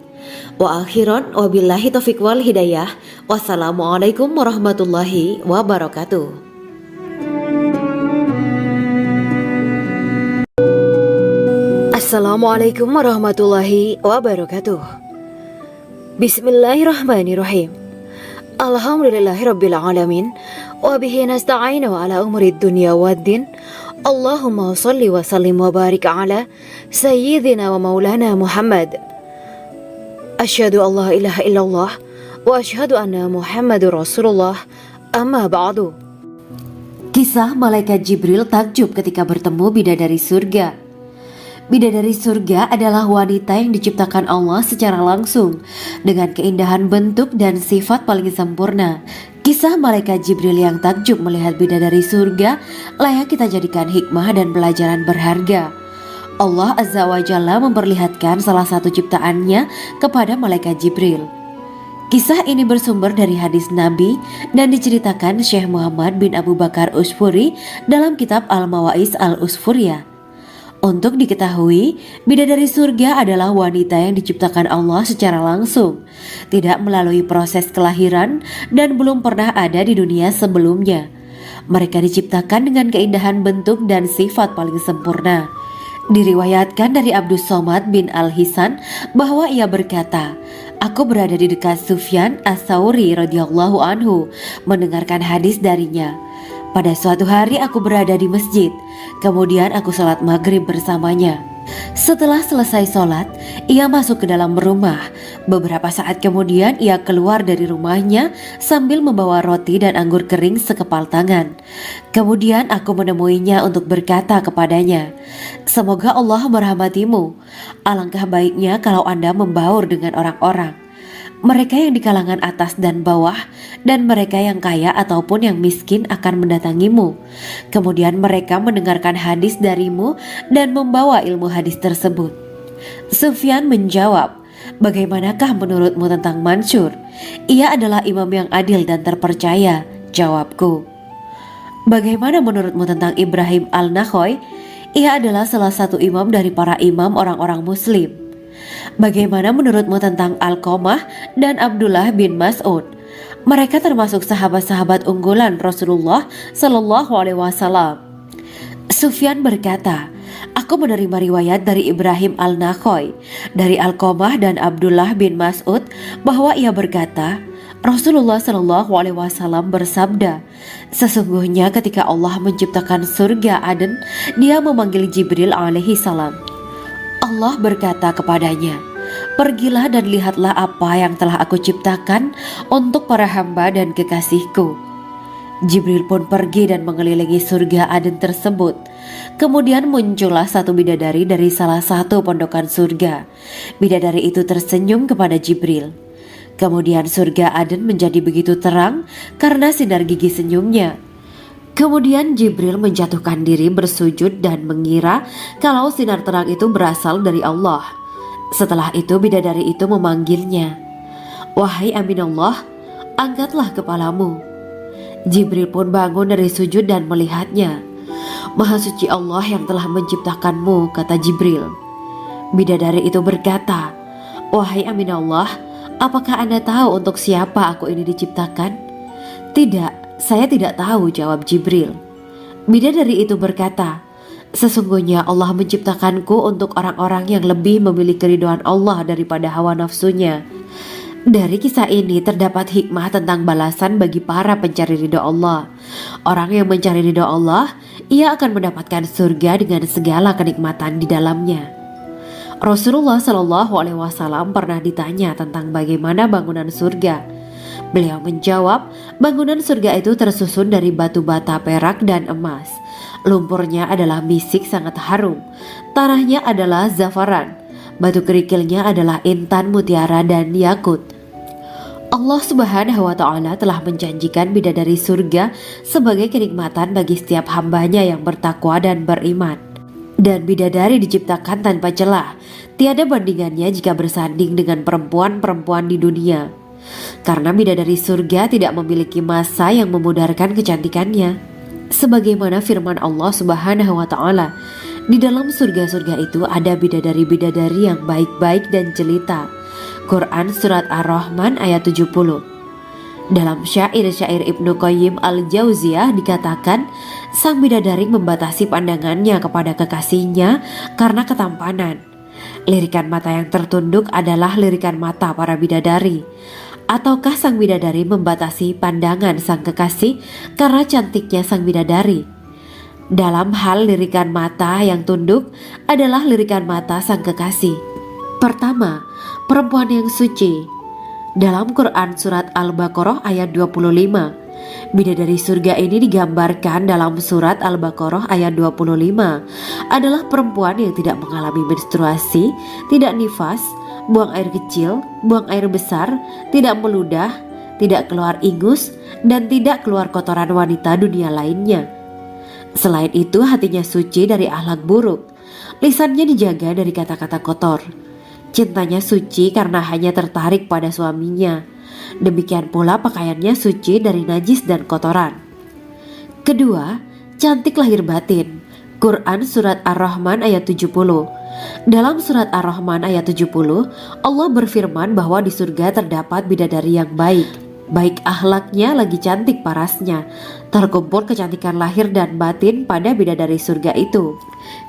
Wa akhiran wabillahi taufiq wal hidayah. Wassalamualaikum warahmatullahi wabarakatuh. Assalamualaikum warahmatullahi wabarakatuh. Bismillahirrahmanirrahim. Alhamdulillahirabbil alamin wa bihi nasta'inu ala umuri dunya waddin. Allahumma shalli wa sallim wa barik ala sayyidina wa maulana Muhammad. Asyhadu an la ilaha illallah wa asyhadu anna Muhammadur Rasulullah. Amma ba'du. Kisah malaikat Jibril takjub ketika bertemu bidadari surga. Bidadari surga adalah wanita yang diciptakan Allah secara langsung dengan keindahan bentuk dan sifat paling sempurna. Kisah malaikat Jibril yang takjub melihat bidadari surga layak kita jadikan hikmah dan pelajaran berharga. Allah Azza wa Jalla memperlihatkan salah satu ciptaannya kepada malaikat Jibril. Kisah ini bersumber dari hadis Nabi dan diceritakan Syekh Muhammad bin Abu Bakar Usfuri dalam kitab Al-Mawaiz Al-Usfuriyah. Untuk diketahui, bidadari surga adalah wanita yang diciptakan Allah secara langsung, tidak melalui proses kelahiran dan belum pernah ada di dunia sebelumnya. Mereka diciptakan dengan keindahan bentuk dan sifat paling sempurna. Diriwayatkan dari Abdus Somad bin Al-Hisan bahwa ia berkata, "Aku berada di dekat Sufyan As-Sauri radhiyallahu anhu mendengarkan hadis darinya. Pada suatu hari aku berada di masjid, kemudian aku sholat maghrib bersamanya. Setelah selesai sholat, ia masuk ke dalam rumah. Beberapa saat kemudian ia keluar dari rumahnya sambil membawa roti dan anggur kering sekepal tangan. Kemudian aku menemuinya untuk berkata kepadanya, 'Semoga Allah merahmatimu. Alangkah baiknya kalau Anda membaur dengan orang-orang. Mereka yang di kalangan atas dan bawah dan mereka yang kaya ataupun yang miskin akan mendatangimu. Kemudian mereka mendengarkan hadis darimu dan membawa ilmu hadis tersebut.' Sufyan menjawab, 'Bagaimanakah menurutmu tentang Mansur? Ia adalah imam yang adil dan terpercaya.' Jawabku. 'Bagaimana menurutmu tentang Ibrahim Al-Nakhoy? Ia adalah salah satu imam dari para imam orang-orang muslim.' 'Bagaimana menurutmu tentang Alqamah dan Abdullah bin Mas'ud? Mereka termasuk sahabat-sahabat unggulan Rasulullah Shallallahu Alaihi Wasallam.' Sufyan berkata, 'Aku menerima riwayat dari Ibrahim Al-Nakhoy, dari Alqamah dan Abdullah bin Mas'ud bahwa ia berkata, Rasulullah Shallallahu Alaihi Wasallam bersabda, sesungguhnya ketika Allah menciptakan surga Aden, Dia memanggil Jibril alaihi salam. Allah berkata kepadanya, pergilah dan lihatlah apa yang telah aku ciptakan untuk para hamba dan kekasihku. Jibril pun pergi dan mengelilingi surga Aden tersebut. Kemudian muncullah satu bidadari dari salah satu pondokan surga. Bidadari itu tersenyum kepada Jibril. Kemudian surga Aden menjadi begitu terang karena sinar gigi senyumnya. Kemudian Jibril menjatuhkan diri bersujud dan mengira kalau sinar terang itu berasal dari Allah. Setelah itu bidadari itu memanggilnya, wahai Aminullah, angkatlah kepalamu. Jibril pun bangun dari sujud dan melihatnya. Maha suci Allah yang telah menciptakanmu, kata Jibril. Bidadari itu berkata, wahai Aminullah, apakah Anda tahu untuk siapa aku ini diciptakan? Tidak. Saya tidak tahu, jawab Jibril. Bidadari itu berkata, sesungguhnya Allah menciptakanku untuk orang-orang yang lebih memilih keridhaan Allah daripada hawa nafsunya. Dari kisah ini terdapat hikmah tentang balasan bagi para pencari ridho Allah. Orang yang mencari ridho Allah, ia akan mendapatkan surga dengan segala kenikmatan di dalamnya. Rasulullah Shallallahu Alaihi Wasallam pernah ditanya tentang bagaimana bangunan surga. Beliau menjawab, bangunan surga itu tersusun dari batu bata, perak, dan emas. Lumpurnya adalah misik sangat harum. Tanahnya adalah zafaran. Batu kerikilnya adalah intan, mutiara, dan yakut. Allah Subhanahu wa Ta'ala telah menjanjikan bidadari surga sebagai kenikmatan bagi setiap hambanya yang bertakwa dan beriman. Dan bidadari diciptakan tanpa celah. Tiada bandingannya jika bersanding dengan perempuan-perempuan di dunia. Karena bidadari surga tidak memiliki masa yang memudarkan kecantikannya. Sebagaimana firman Allah Subhanahu wa Ta'ala, di dalam surga-surga itu ada bidadari-bidadari yang baik-baik dan jelita. Quran Surat Ar-Rahman ayat 70. Dalam syair-syair Ibnu Qayyim Al-Jauziyah dikatakan, sang bidadari membatasi pandangannya kepada kekasihnya karena ketampanan. Lirikan mata yang tertunduk adalah lirikan mata para bidadari. Ataukah sang bidadari membatasi pandangan sang kekasih karena cantiknya sang bidadari? Dalam hal lirikan mata yang tunduk adalah lirikan mata sang kekasih. Pertama, perempuan yang suci. Dalam Quran Surat Al-Baqarah ayat 25, bidadari surga ini digambarkan dalam Surat Al-Baqarah ayat 25 adalah perempuan yang tidak mengalami menstruasi, tidak nifas, buang air kecil, buang air besar, tidak meludah, tidak keluar ingus, dan tidak keluar kotoran wanita dunia lainnya. Selain itu, hatinya suci dari akhlak buruk, lisannya dijaga dari kata-kata kotor. Cintanya suci karena hanya tertarik pada suaminya. Demikian pula pakaiannya suci dari najis dan kotoran. Kedua, cantik lahir batin. Quran Surat Ar-Rahman ayat 70. Dalam Surat Ar-Rahman ayat 70, Allah berfirman bahwa di surga terdapat bidadari yang baik. Baik akhlaknya lagi cantik parasnya. Terkumpul kecantikan lahir dan batin pada bidadari surga itu.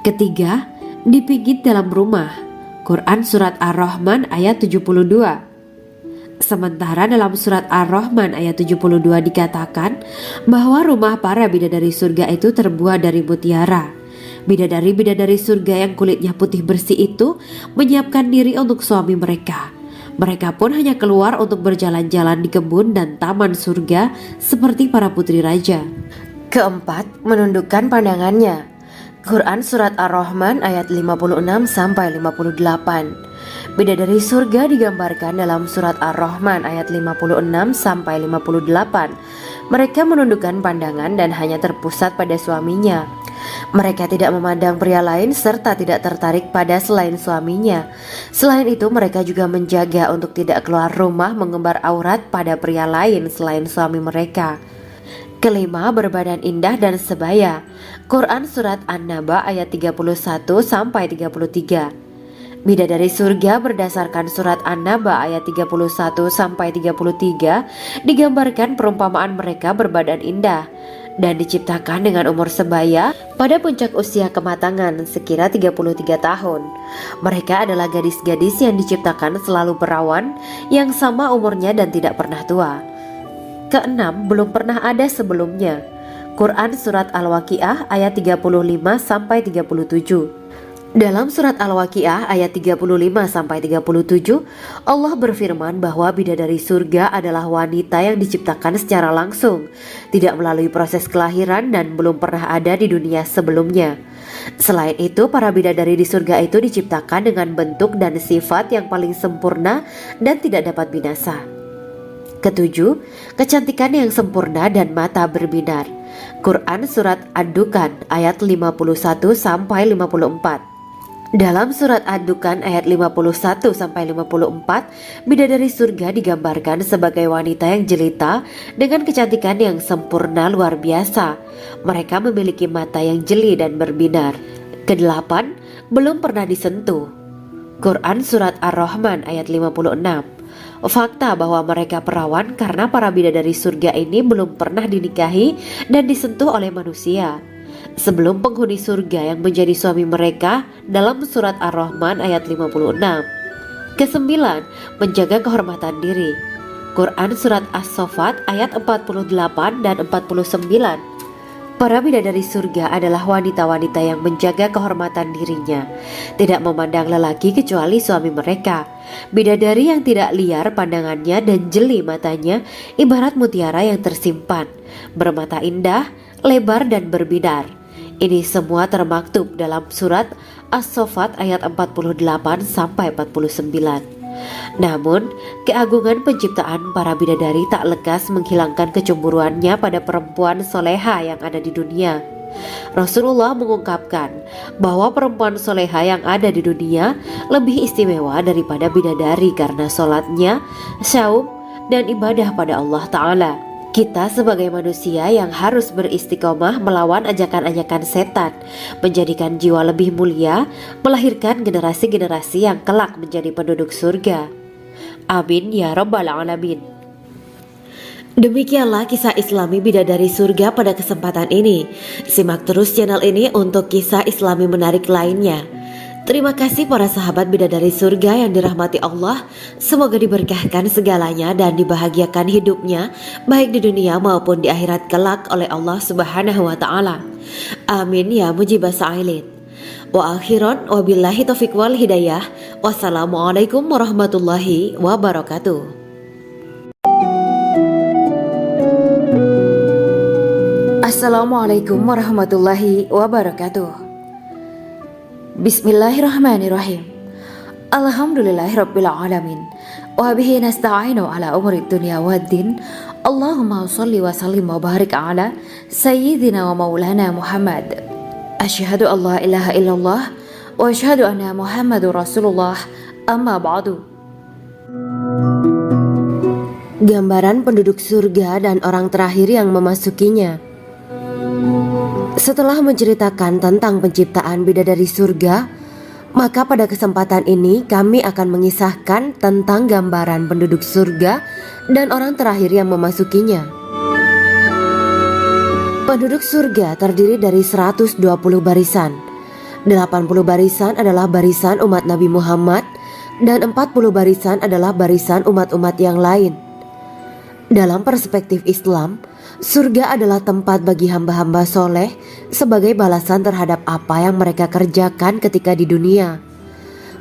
Ketiga, dipijit dalam rumah. Quran Surat Ar-Rahman ayat 72. Sementara dalam Surat Ar-Rahman ayat 72 dikatakan bahwa rumah para bidadari surga itu terbuat dari mutiara. Bidadari-bidadari surga yang kulitnya putih bersih itu menyiapkan diri untuk suami mereka. Mereka pun hanya keluar untuk berjalan-jalan di kebun dan taman surga seperti para putri raja. Keempat, menundukkan pandangannya. Quran Surat Ar-Rahman ayat 56-58. Bidadari surga digambarkan dalam Surat Ar-Rahman ayat 56-58. Mereka menundukkan pandangan dan hanya terpusat pada suaminya. Mereka tidak memandang pria lain serta tidak tertarik pada selain suaminya. Selain itu, mereka juga menjaga untuk tidak keluar rumah mengembar aurat pada pria lain selain suami mereka. Kelima, berbadan indah dan sebaya. Quran Surat An-Naba ayat 31-33. Bidadari surga berdasarkan Surat An-Naba ayat 31-33 digambarkan perumpamaan mereka berbadan indah dan diciptakan dengan umur sebaya pada puncak usia kematangan sekira 33 tahun. Mereka adalah gadis-gadis yang diciptakan selalu perawan yang sama umurnya dan tidak pernah tua. Keenam, belum pernah ada sebelumnya. Quran Surat Al-Waqiah ayat 35-37. Dalam Surat Al-Waqiah ayat 35-37, Allah berfirman bahwa bidadari surga adalah wanita yang diciptakan secara langsung, tidak melalui proses kelahiran dan belum pernah ada di dunia sebelumnya. Selain itu, para bidadari di surga itu diciptakan dengan bentuk dan sifat yang paling sempurna dan tidak dapat binasa. Ketujuh, kecantikan yang sempurna dan mata berbinar. Quran Surat Ad-Dukan ayat 51-54. Dalam Surat Ad-Dukan ayat 51-54, bidadari surga digambarkan sebagai wanita yang jelita dengan kecantikan yang sempurna luar biasa. Mereka memiliki mata yang jeli dan berbinar. Kedelapan, belum pernah disentuh. Quran Surat Ar-Rahman ayat 56. Fakta bahwa mereka perawan karena para bidadari surga ini belum pernah dinikahi dan disentuh oleh manusia sebelum penghuni surga yang menjadi suami mereka dalam Surat Ar-Rahman ayat 56. Kesembilan, menjaga kehormatan diri. Quran Surat As-Saffat ayat 48 dan 49. Para bidadari surga adalah wanita-wanita yang menjaga kehormatan dirinya, tidak memandang lelaki kecuali suami mereka. Bidadari yang tidak liar pandangannya dan jeli matanya ibarat mutiara yang tersimpan, bermata indah, lebar dan berbinar. Ini semua termaktub dalam Surat As-Saffat ayat 48-49. Namun, keagungan penciptaan para bidadari tak lekas menghilangkan kecemburuannya pada perempuan soleha yang ada di dunia. Rasulullah mengungkapkan bahwa perempuan soleha yang ada di dunia lebih istimewa daripada bidadari karena sholatnya, syaum, dan ibadah pada Allah Ta'ala. Kita sebagai manusia yang harus beristiqomah melawan ajakan-ajakan setan, menjadikan jiwa lebih mulia, melahirkan generasi-generasi yang kelak menjadi penduduk surga. Amin ya Rabbal Alamin. Demikianlah kisah Islami bidadari surga pada kesempatan ini. Simak terus channel ini untuk kisah Islami menarik lainnya. Terima kasih para sahabat bidadari surga yang dirahmati Allah. Semoga diberkahkan segalanya dan dibahagiakan hidupnya baik di dunia maupun di akhirat kelak oleh Allah Subhanahu wa Ta'ala. Amin ya mujibah sa'ilin. Wa akhiran wabillahi taufiq wal hidayah. Wassalamualaikum warahmatullahi wabarakatuh. Assalamualaikum warahmatullahi wabarakatuh. Bismillahirrahmanirrahim. Alhamdulillahirabbil alamin. وبه نستعين على أمور الدنيا والدين اللهم صل وسلم وبارك على سيدنا ومولانا محمد أشهد أن لا إله إلا الله وأشهد أن محمد رسول الله أما بعد. Gambaran penduduk surga dan orang terakhir yang memasukinya. Setelah menceritakan tentang penciptaan bidadari surga, maka pada kesempatan ini kami akan mengisahkan tentang gambaran penduduk surga dan orang terakhir yang memasukinya. Penduduk surga terdiri dari 120 barisan. 80 barisan adalah barisan umat Nabi Muhammad dan 40 barisan adalah barisan umat-umat yang lain. Dalam perspektif Islam, surga adalah tempat bagi hamba-hamba soleh sebagai balasan terhadap apa yang mereka kerjakan ketika di dunia.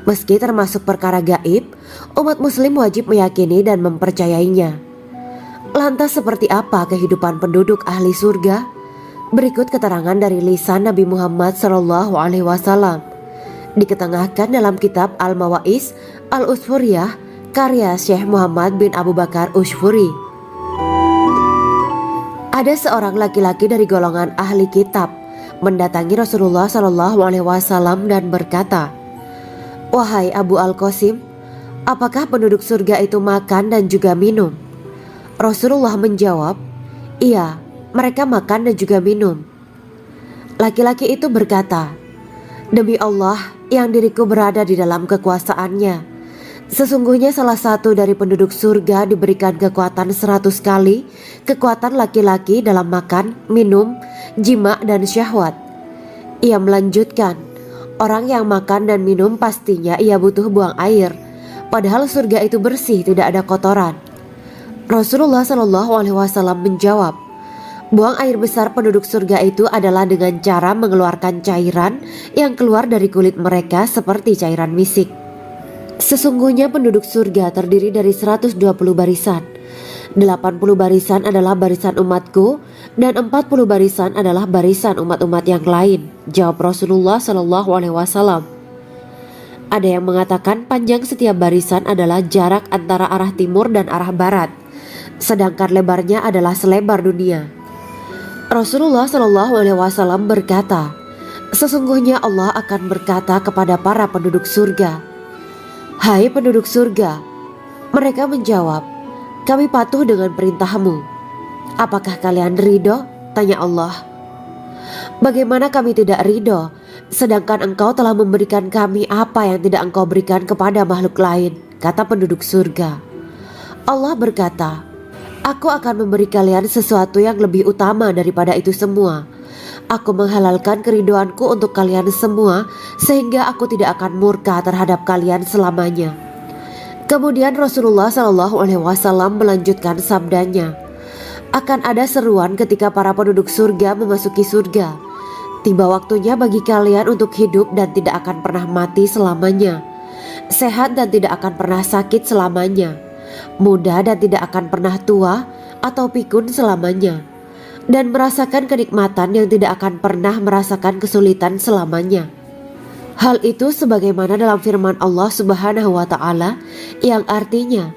Meski termasuk perkara gaib, umat muslim wajib meyakini dan mempercayainya. Lantas seperti apa kehidupan penduduk ahli surga? Berikut keterangan dari lisan Nabi Muhammad SAW. Diketengahkan dalam kitab Al-Mawaiz Al-Usfuriyah karya Syekh Muhammad bin Abu Bakar Ushfuri. Ada seorang laki-laki dari golongan ahli kitab mendatangi Rasulullah SAW dan berkata, "Wahai Abu Al-Qasim, apakah penduduk surga itu makan dan juga minum?" Rasulullah menjawab, "Iya, mereka makan dan juga minum." Laki-laki itu berkata, "Demi Allah yang diriku berada di dalam kekuasaannya, sesungguhnya salah satu dari penduduk surga diberikan kekuatan 100 kali kekuatan laki-laki dalam makan, minum, jima, dan syahwat." Ia melanjutkan, "Orang yang makan dan minum pastinya ia butuh buang air, padahal surga itu bersih, tidak ada kotoran." Rasulullah SAW menjawab, "Buang air besar penduduk surga itu adalah dengan cara mengeluarkan cairan yang keluar dari kulit mereka seperti cairan misik." Sesungguhnya penduduk surga terdiri dari 120 barisan. 80 barisan adalah barisan umatku dan 40 barisan adalah barisan umat-umat yang lain, jawab Rasulullah SAW. Ada yang mengatakan panjang setiap barisan adalah jarak antara arah timur dan arah barat, sedangkan lebarnya adalah selebar dunia. Rasulullah SAW berkata, "Sesungguhnya Allah akan berkata kepada para penduduk surga, 'Hai penduduk surga,' mereka menjawab, 'Kami patuh dengan perintahmu.' 'Apakah kalian ridho?' tanya Allah. 'Bagaimana kami tidak ridho, sedangkan engkau telah memberikan kami apa yang tidak engkau berikan kepada makhluk lain,' kata penduduk surga. Allah berkata, 'Aku akan memberi kalian sesuatu yang lebih utama daripada itu semua. Aku menghalalkan keridoanku untuk kalian semua sehingga aku tidak akan murka terhadap kalian selamanya.'" Kemudian Rasulullah SAW melanjutkan sabdanya, "Akan ada seruan ketika para penduduk surga memasuki surga. Tiba waktunya bagi kalian untuk hidup dan tidak akan pernah mati selamanya, sehat dan tidak akan pernah sakit selamanya, muda dan tidak akan pernah tua atau pikun selamanya, dan merasakan kenikmatan yang tidak akan pernah merasakan kesulitan selamanya." Hal itu sebagaimana dalam firman Allah Subhanahu wa Ta'ala yang artinya,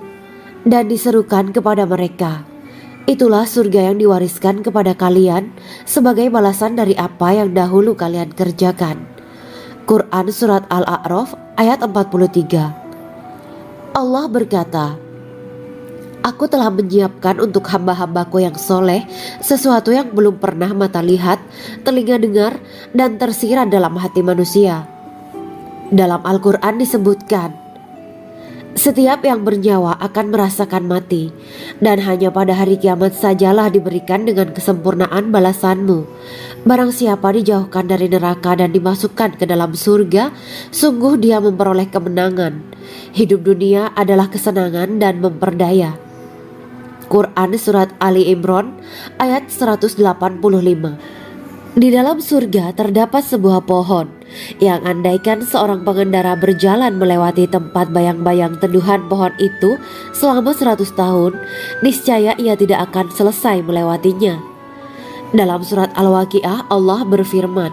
"Dan diserukan kepada mereka, itulah surga yang diwariskan kepada kalian sebagai balasan dari apa yang dahulu kalian kerjakan." Quran Surat Al-A'raf ayat 43. Allah berkata, "Aku telah menyiapkan untuk hamba-hambaku yang soleh sesuatu yang belum pernah mata lihat, telinga dengar, dan tersirat dalam hati manusia." Dalam Al-Quran disebutkan, "Setiap yang bernyawa akan merasakan mati, dan hanya pada hari kiamat sajalah diberikan dengan kesempurnaan balasanmu. Barang siapa dijauhkan dari neraka dan dimasukkan ke dalam surga, sungguh dia memperoleh kemenangan. Hidup dunia adalah kesenangan dan memperdaya." Quran Surat Ali Imran ayat 185. Di dalam surga terdapat sebuah pohon yang andaikan seorang pengendara berjalan melewati tempat bayang-bayang teduhan pohon itu selama 100 tahun, niscaya ia tidak akan selesai melewatinya. Dalam surat Al-Waqiah Allah berfirman,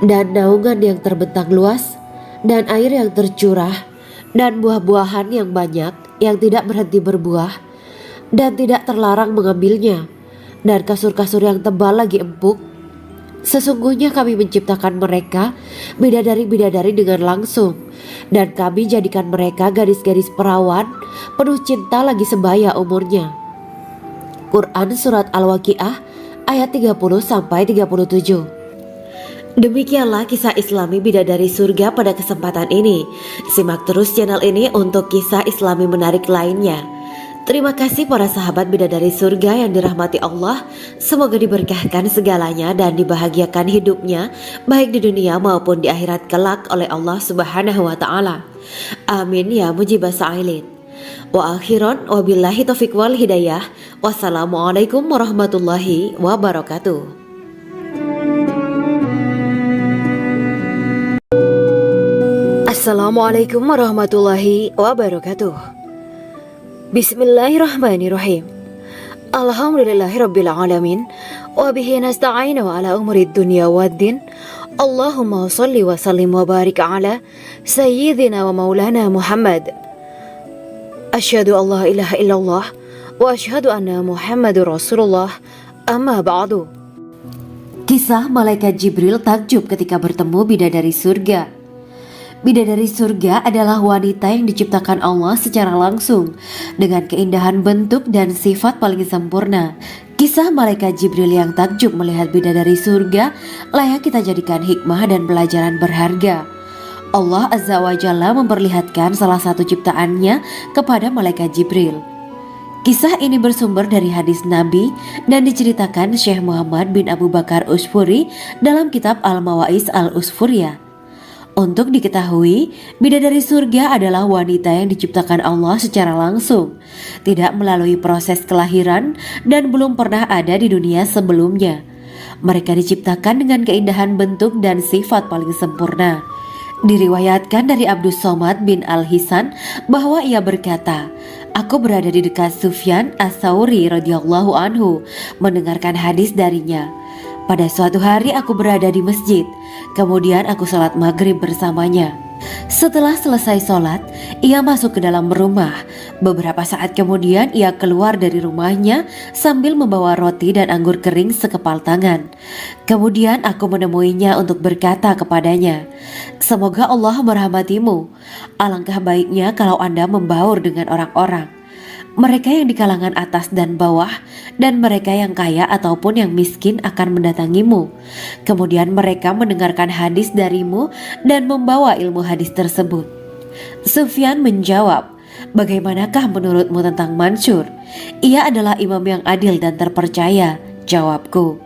"Dan naungan yang terbentang luas, dan air yang tercurah, dan buah-buahan yang banyak, yang tidak berhenti berbuah dan tidak terlarang mengambilnya, dan kasur-kasur yang tebal lagi empuk. Sesungguhnya kami menciptakan mereka bidadari-bidadari dengan langsung, dan kami jadikan mereka gadis-gadis perawan penuh cinta lagi sebaya umurnya. Quran Surat Al-Waqiah ayat 30-37. Demikianlah kisah Islami bidadari surga pada kesempatan ini. Simak terus channel ini untuk kisah Islami menarik lainnya. Terima kasih para sahabat bidadari surga yang dirahmati Allah. Semoga diberkahkan segalanya dan dibahagiakan hidupnya baik di dunia maupun di akhirat kelak oleh Allah Subhanahu wa taala. Amin ya mujibah sa'ilin. Wa akhiran wabillahi taufiq wal hidayah. Wassalamualaikum warahmatullahi wabarakatuh. Assalamualaikum warahmatullahi wabarakatuh. Bismillahirrahmanirrahim. Alhamdulillahirabbil alamin wa bihi nasta'inu ala umuri dunya waddin. Allahumma shalli wa sallim wa barik ala sayyidina wa maulana Muhammad. Asyhadu an la ilaha illallah wa asyhadu anna Muhammadur Rasulullah. Amma ba'du. Kisah malaikat Jibril takjub ketika bertemu bidadari surga. Bidadari surga adalah wanita yang diciptakan Allah secara langsung dengan keindahan bentuk dan sifat paling sempurna. Kisah malaikat Jibril yang takjub melihat bidadari surga layak kita jadikan hikmah dan pelajaran berharga. Allah Azza wa Jalla memperlihatkan salah satu ciptaannya kepada malaikat Jibril. Kisah ini bersumber dari hadis Nabi dan diceritakan Syekh Muhammad bin Abu Bakar Usfuri dalam kitab Al-Mawaiz Al-Usfuriyah. Untuk diketahui, bidadari surga adalah wanita yang diciptakan Allah secara langsung, tidak melalui proses kelahiran dan belum pernah ada di dunia sebelumnya. Mereka diciptakan dengan keindahan bentuk dan sifat paling sempurna. Diriwayatkan dari Abdus Somad bin Al-Hisan bahwa ia berkata, "Aku berada di dekat Sufyan As-Sauri radhiyallahu anhu mendengarkan hadis darinya. Pada suatu hari aku berada di masjid, kemudian aku sholat maghrib bersamanya. Setelah selesai sholat, ia masuk ke dalam rumah. Beberapa saat kemudian ia keluar dari rumahnya sambil membawa roti dan anggur kering sekepal tangan. Kemudian aku menemuinya untuk berkata kepadanya, 'Semoga Allah merahmatimu. Alangkah baiknya kalau Anda membaur dengan orang-orang. Mereka yang di kalangan atas dan bawah, dan mereka yang kaya ataupun yang miskin akan mendatangimu. Kemudian mereka mendengarkan hadis darimu dan membawa ilmu hadis tersebut.' Sufyan menjawab, 'Bagaimanakah menurutmu tentang Mansur? Ia adalah imam yang adil dan terpercaya.' Jawabku.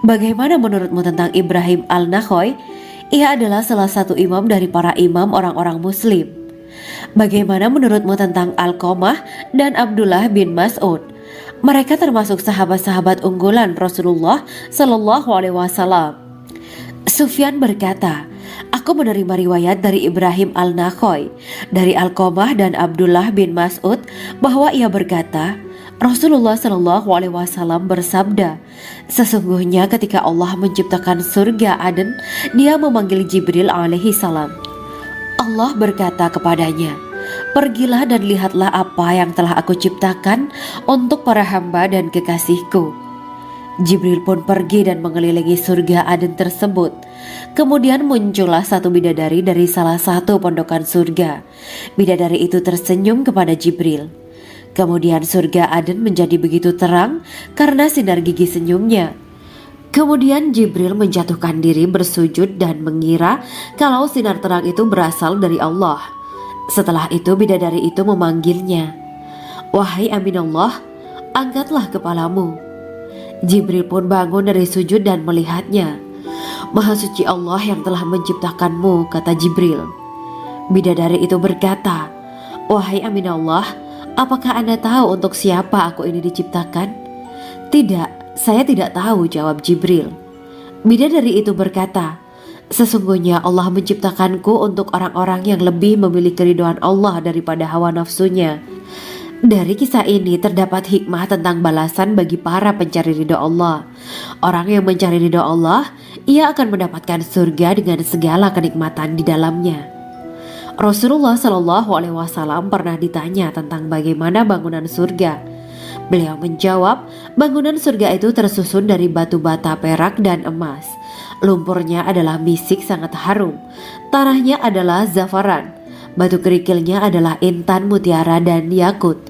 'Bagaimana menurutmu tentang Ibrahim al-Nakhoy? Ia adalah salah satu imam dari para imam orang-orang muslim.' 'Bagaimana menurutmu tentang Alqamah dan Abdullah bin Mas'ud? Mereka termasuk sahabat-sahabat unggulan Rasulullah Sallallahu Alaihi Wasallam.' Sufyan berkata, 'Aku menerima riwayat dari Ibrahim al-Nakhoy, dari Alqamah dan Abdullah bin Mas'ud bahwa ia berkata, Rasulullah Sallallahu Alaihi Wasallam bersabda, sesungguhnya ketika Allah menciptakan surga Aden, Dia memanggil Jibril alaihi salam. Allah berkata kepadanya, pergilah dan lihatlah apa yang telah aku ciptakan untuk para hamba dan kekasihku. Jibril pun pergi dan mengelilingi surga Aden tersebut. Kemudian muncullah satu bidadari dari salah satu pondokan surga. Bidadari itu tersenyum kepada Jibril. Kemudian surga Aden menjadi begitu terang karena sinar gigi senyumnya. Kemudian Jibril menjatuhkan diri bersujud dan mengira kalau sinar terang itu berasal dari Allah. Setelah itu bidadari itu memanggilnya, wahai Aminullah, angkatlah kepalamu. Jibril pun bangun dari sujud dan melihatnya. Maha suci Allah yang telah menciptakanmu, kata Jibril. Bidadari itu berkata, wahai Aminullah, apakah Anda tahu untuk siapa aku ini diciptakan? Tidak. Saya tidak tahu, jawab Jibril. Bidadari itu berkata, sesungguhnya Allah menciptakanku untuk orang-orang yang lebih memilih keridhaan Allah daripada hawa nafsunya. Dari kisah ini terdapat hikmah tentang balasan bagi para pencari ridho Allah. Orang yang mencari ridho Allah, ia akan mendapatkan surga dengan segala kenikmatan di dalamnya. Rasulullah Shallallahu Alaihi Wasallam pernah ditanya tentang bagaimana bangunan surga. Beliau menjawab, bangunan surga itu tersusun dari batu bata, perak, dan emas. Lumpurnya adalah misik sangat harum, tanahnya adalah zafaran, batu kerikilnya adalah intan, mutiara, dan yakut.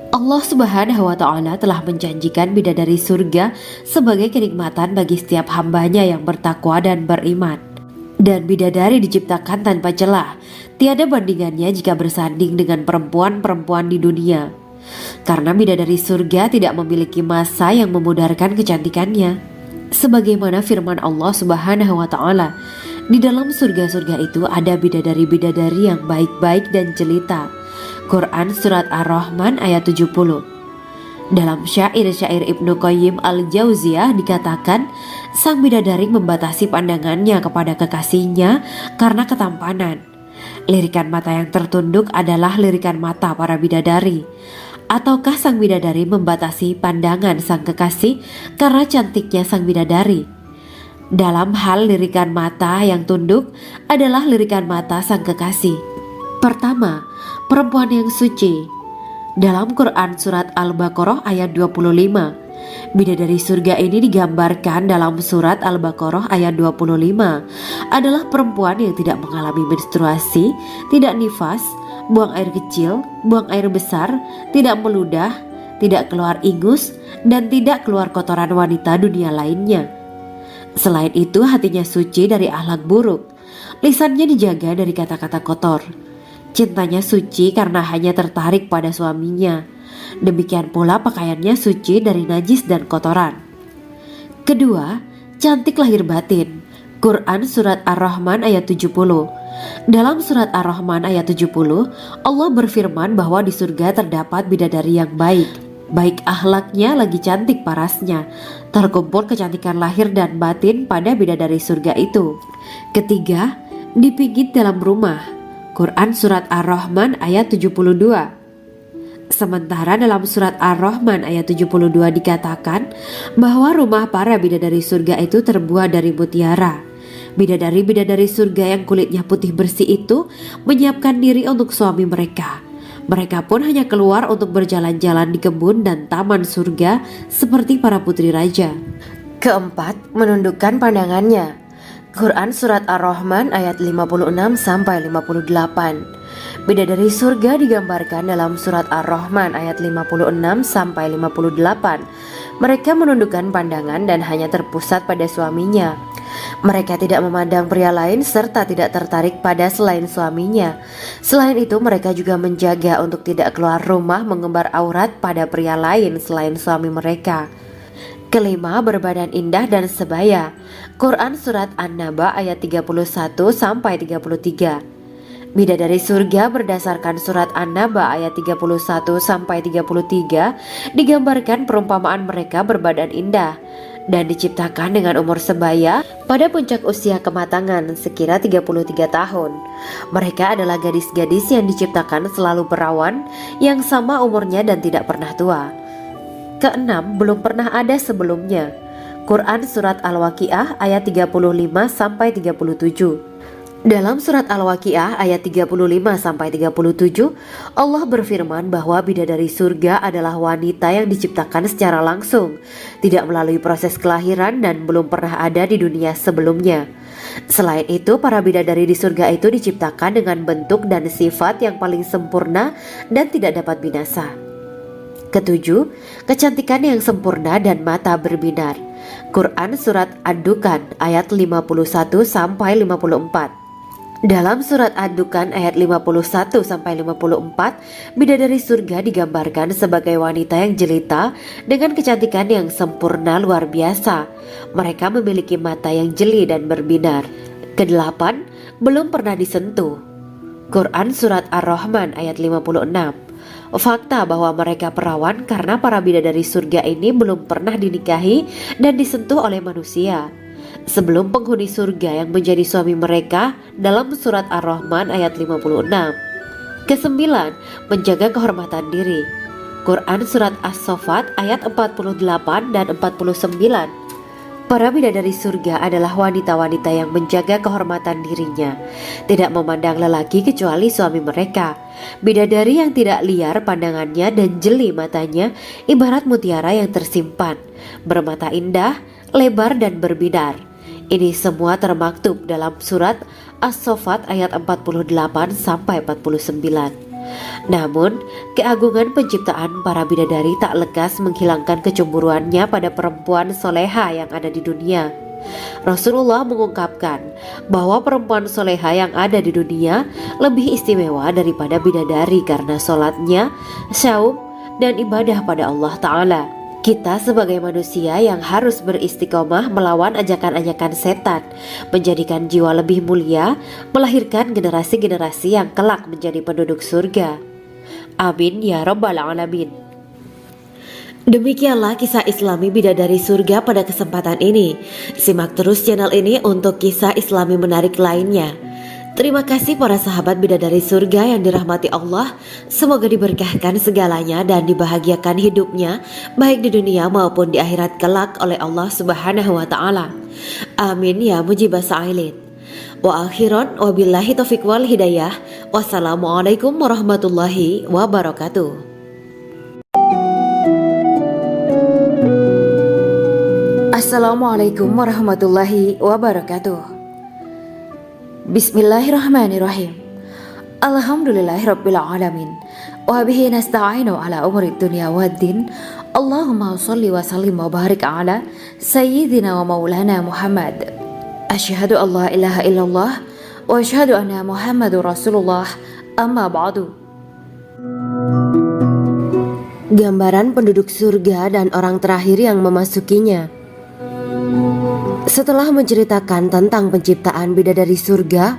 Allah Subhanahu wa Ta'ala telah menjanjikan bidadari surga sebagai kenikmatan bagi setiap hambanya yang bertakwa dan beriman. Dan bidadari diciptakan tanpa celah, tiada bandingannya jika bersanding dengan perempuan-perempuan di dunia. Karena bidadari surga tidak memiliki masa yang memudarkan kecantikannya. Sebagaimana firman Allah Subhanahu wa Ta'ala, di dalam surga-surga itu ada bidadari-bidadari yang baik-baik dan jelita. Quran Surat Ar-Rahman ayat 70. Dalam syair-syair Ibnu Qayyim Al-Jauziyah dikatakan, sang bidadari membatasi pandangannya kepada kekasihnya karena ketampanan. Lirikan mata yang tertunduk adalah lirikan mata para bidadari. Ataukah sang bidadari membatasi pandangan sang kekasih karena cantiknya sang bidadari? Dalam hal lirikan mata yang tunduk adalah lirikan mata sang kekasih. Pertama, perempuan yang suci. Dalam Quran Surat Al-Baqarah ayat 25, bidadari surga ini digambarkan dalam Surat Al-Baqarah ayat 25 adalah perempuan yang tidak mengalami menstruasi, tidak nifas, buang air kecil, buang air besar, tidak meludah, tidak keluar ingus, dan tidak keluar kotoran wanita dunia lainnya. Selain itu, hatinya suci dari akhlak buruk, lisannya dijaga dari kata-kata kotor. Cintanya suci karena hanya tertarik pada suaminya. Demikian pula pakaiannya suci dari najis dan kotoran. Kedua, cantik lahir batin. Quran Surat Ar-Rahman ayat 70. Dalam Surat Ar-Rahman ayat 70, Allah berfirman bahwa di surga terdapat bidadari yang baik. Baik akhlaknya lagi cantik parasnya. Terkumpul kecantikan lahir dan batin pada bidadari surga itu. Ketiga, dipijit dalam rumah. Quran Surat Ar-Rahman ayat 72. Sementara dalam Surat Ar-Rahman ayat 72 dikatakan bahwa rumah para bidadari surga itu terbuat dari mutiara. Bidadari-bidadari surga yang kulitnya putih bersih itu menyiapkan diri untuk suami mereka. Mereka pun hanya keluar untuk berjalan-jalan di kebun dan taman surga seperti para putri raja. Keempat, menundukkan pandangannya. Quran Surat Ar-Rahman ayat 56-58. Bidadari surga digambarkan dalam Surat Ar-Rahman ayat 56-58. Mereka menundukkan pandangan dan hanya terpusat pada suaminya. Mereka tidak memandang pria lain serta tidak tertarik pada selain suaminya. Selain itu, mereka juga menjaga untuk tidak keluar rumah mengembar aurat pada pria lain selain suami mereka. Kelima, berbadan indah dan sebaya. Quran Surat An-Naba ayat 31-33. Bidadari surga berdasarkan Surat An-Naba ayat 31-33 digambarkan perumpamaan mereka berbadan indah dan diciptakan dengan umur sebaya pada puncak usia kematangan sekira 33 tahun. Mereka adalah gadis-gadis yang diciptakan selalu perawan, yang sama umurnya dan tidak pernah tua. Keenam, belum pernah ada sebelumnya. Quran Surat Al-Waqiah ayat 35-37. Dalam Surat Al-Waqiah ayat 35-37, Allah berfirman bahwa bidadari surga adalah wanita yang diciptakan secara langsung, tidak melalui proses kelahiran dan belum pernah ada di dunia sebelumnya. Selain itu, para bidadari di surga itu diciptakan dengan bentuk dan sifat yang paling sempurna dan tidak dapat binasa. Ketujuh, kecantikan yang sempurna dan mata berbinar. Quran Surat Ad-Dukan ayat 51-54. Dalam Surat Ad-Dukan ayat 51-54, bidadari surga digambarkan sebagai wanita yang jelita dengan kecantikan yang sempurna luar biasa. Mereka memiliki mata yang jeli dan berbinar. Kedelapan, belum pernah disentuh. Quran Surat Ar-Rahman ayat 56. Fakta bahwa mereka perawan karena para bidadari surga ini belum pernah dinikahi dan disentuh oleh manusia sebelum penghuni surga yang menjadi suami mereka dalam Surat Ar-Rahman ayat 56. Kesembilan, menjaga kehormatan diri. Quran Surat As-Saffat ayat 48 dan 49. Para bidadari surga adalah wanita-wanita yang menjaga kehormatan dirinya, tidak memandang lelaki kecuali suami mereka. Bidadari yang tidak liar pandangannya dan jeli matanya ibarat mutiara yang tersimpan, bermata indah, lebar dan berbinar. Ini semua termaktub dalam surat As-Saffat ayat 48 sampai 49. Namun, keagungan penciptaan para bidadari tak lekas menghilangkan kecemburuannya pada perempuan soleha yang ada di dunia. Rasulullah mengungkapkan bahwa perempuan soleha yang ada di dunia lebih istimewa daripada bidadari karena sholatnya, syaum, dan ibadah pada Allah Ta'ala. Kita sebagai manusia yang harus beristiqomah melawan ajakan-ajakan setan, menjadikan jiwa lebih mulia, melahirkan generasi-generasi yang kelak menjadi penduduk surga. Amin ya Rabbal Alamin. Demikianlah kisah Islami bidadari surga pada kesempatan ini. Simak terus channel ini untuk kisah Islami menarik lainnya. Terima kasih para sahabat bidadari surga yang dirahmati Allah. Semoga diberkahkan segalanya dan dibahagiakan hidupnya baik di dunia maupun di akhirat kelak oleh Allah Subhanahu wa taala. Amin ya mujibah sa'ilin. Wa akhiran wabillahi taufiq wal hidayah. Wassalamualaikum warahmatullahi wabarakatuh. Assalamualaikum warahmatullahi wabarakatuh. Bismillahirrahmanirrahim. Alhamdulillahirabbil alamin. Wa bihi nasta'inu ala umuri dunya waddin. Allahumma shalli wa sallim wa barik ala sayyidina wa maulana Muhammad. Asyhadu an la ilaha illallah wa asyhadu anna Muhammadur Rasulullah. Amma ba'du. Gambaran penduduk surga dan orang terakhir yang memasukinya. Setelah menceritakan tentang penciptaan bidadari surga,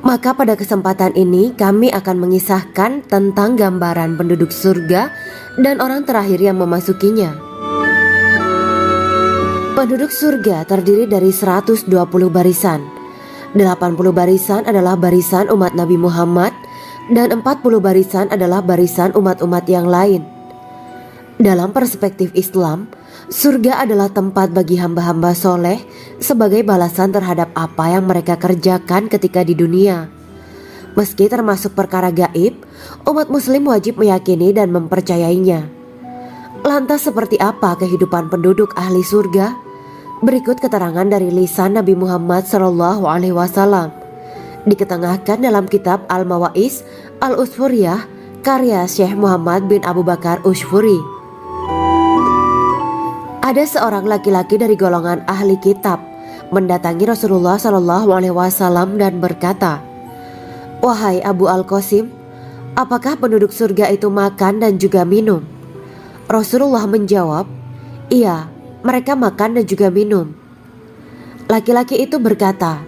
maka pada kesempatan ini kami akan mengisahkan tentang gambaran penduduk surga dan orang terakhir yang memasukinya. Penduduk surga terdiri dari 120 barisan. 80 barisan adalah barisan umat Nabi Muhammad dan 40 barisan adalah barisan umat-umat yang lain. Dalam perspektif Islam, surga adalah tempat bagi hamba-hamba soleh sebagai balasan terhadap apa yang mereka kerjakan ketika di dunia. Meski termasuk perkara gaib, umat muslim wajib meyakini dan mempercayainya. Lantas seperti apa kehidupan penduduk ahli surga? Berikut keterangan dari lisan Nabi Muhammad SAW. Diketengahkan dalam kitab Al-Mawaiz Al-Usfuriyah karya Syekh Muhammad bin Abu Bakar Ushfuri. Ada seorang laki-laki dari golongan ahli kitab mendatangi Rasulullah SAW dan berkata, "Wahai Abu Al-Qasim, apakah penduduk surga itu makan dan juga minum?" Rasulullah menjawab, "Iya, mereka makan dan juga minum." Laki-laki itu berkata,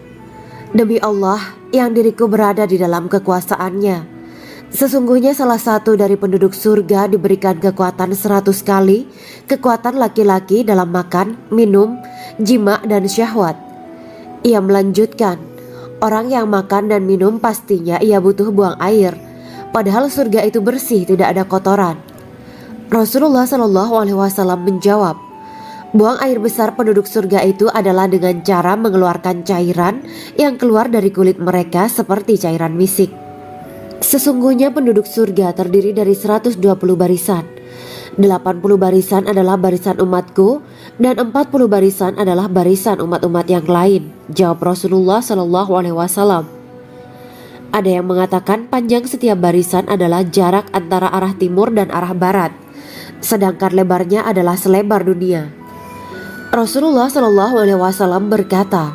"Demi Allah yang diriku berada di dalam kekuasaannya, sesungguhnya salah satu dari penduduk surga diberikan kekuatan 100 kali kekuatan laki-laki dalam makan, minum, jima, dan syahwat." Ia melanjutkan, "Orang yang makan dan minum pastinya ia butuh buang air, padahal surga itu bersih, tidak ada kotoran." Rasulullah SAW menjawab, "Buang air besar penduduk surga itu adalah dengan cara mengeluarkan cairan yang keluar dari kulit mereka seperti cairan misik. Sesungguhnya penduduk surga terdiri dari 120 barisan. 80 barisan adalah barisan umatku dan 40 barisan adalah barisan umat-umat yang lain," jawab Rasulullah SAW. Ada yang mengatakan panjang setiap barisan adalah jarak antara arah timur dan arah barat, sedangkan lebarnya adalah selebar dunia. Rasulullah SAW berkata,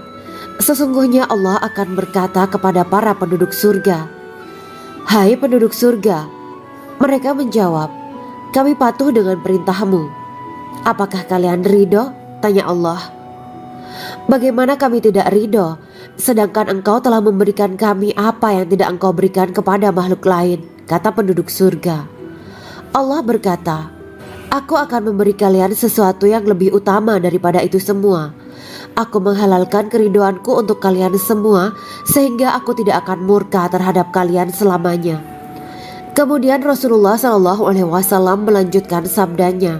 "Sesungguhnya Allah akan berkata kepada para penduduk surga, 'Hai penduduk surga,' mereka menjawab, 'Kami patuh dengan perintahmu.' 'Apakah kalian ridho?' tanya Allah. 'Bagaimana kami tidak ridho, sedangkan engkau telah memberikan kami apa yang tidak engkau berikan kepada makhluk lain,' kata penduduk surga. Allah berkata, 'Aku akan memberi kalian sesuatu yang lebih utama daripada itu semua. Aku menghalalkan keridoanku untuk kalian semua sehingga aku tidak akan murka terhadap kalian selamanya.'" Kemudian Rasulullah SAW melanjutkan sabdanya,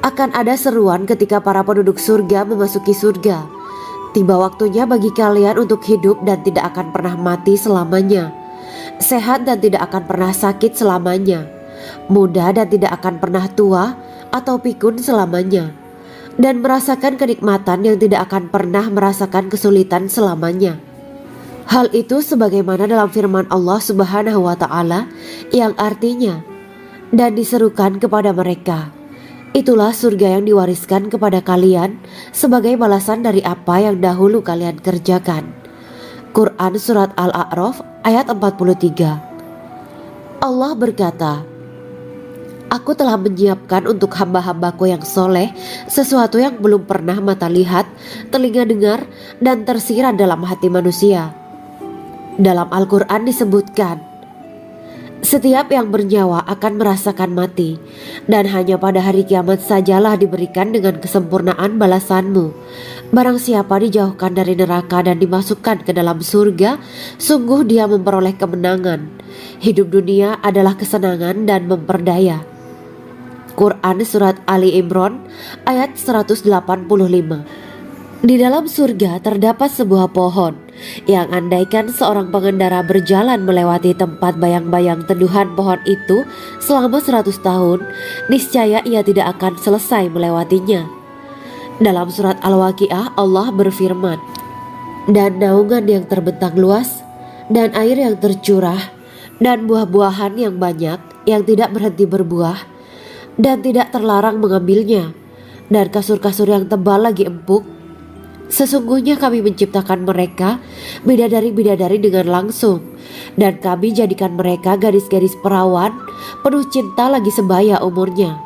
Akan ada seruan ketika para penduduk surga memasuki surga. Tiba waktunya bagi kalian untuk hidup dan tidak akan pernah mati selamanya, sehat dan tidak akan pernah sakit selamanya, muda dan tidak akan pernah tua atau pikun selamanya, dan merasakan kenikmatan yang tidak akan pernah merasakan kesulitan selamanya. Hal itu sebagaimana dalam firman Allah Subhanahu wa Ta'ala yang artinya, dan diserukan kepada mereka, itulah surga yang diwariskan kepada kalian sebagai balasan dari apa yang dahulu kalian kerjakan. Quran Surat Al-A'raf ayat 43. Allah berkata, Aku telah menyiapkan untuk hamba-hambaku yang soleh sesuatu yang belum pernah mata lihat, telinga dengar, dan tersirat dalam hati manusia. Dalam Al-Quran disebutkan, setiap yang bernyawa akan merasakan mati, dan hanya pada hari kiamat sajalah diberikan dengan kesempurnaan balasanmu. Barang siapa dijauhkan dari neraka dan dimasukkan ke dalam surga, sungguh dia memperoleh kemenangan. Hidup dunia adalah kesenangan dan memperdaya. Quran Surat Ali Imran ayat 185. Di dalam surga terdapat sebuah pohon yang andaikan seorang pengendara berjalan melewati tempat bayang-bayang teduhan pohon itu selama 100 tahun, niscaya ia tidak akan selesai melewatinya. Dalam surat Al-Waqiah Allah berfirman, dan naungan yang terbentang luas, dan air yang tercurah, dan buah-buahan yang banyak yang tidak berhenti berbuah, dan tidak terlarang mengambilnya, dan kasur-kasur yang tebal lagi empuk. Sesungguhnya kami menciptakan mereka bidadari-bidadari dengan langsung, dan kami jadikan mereka gadis-gadis perawan penuh cinta lagi sebaya umurnya.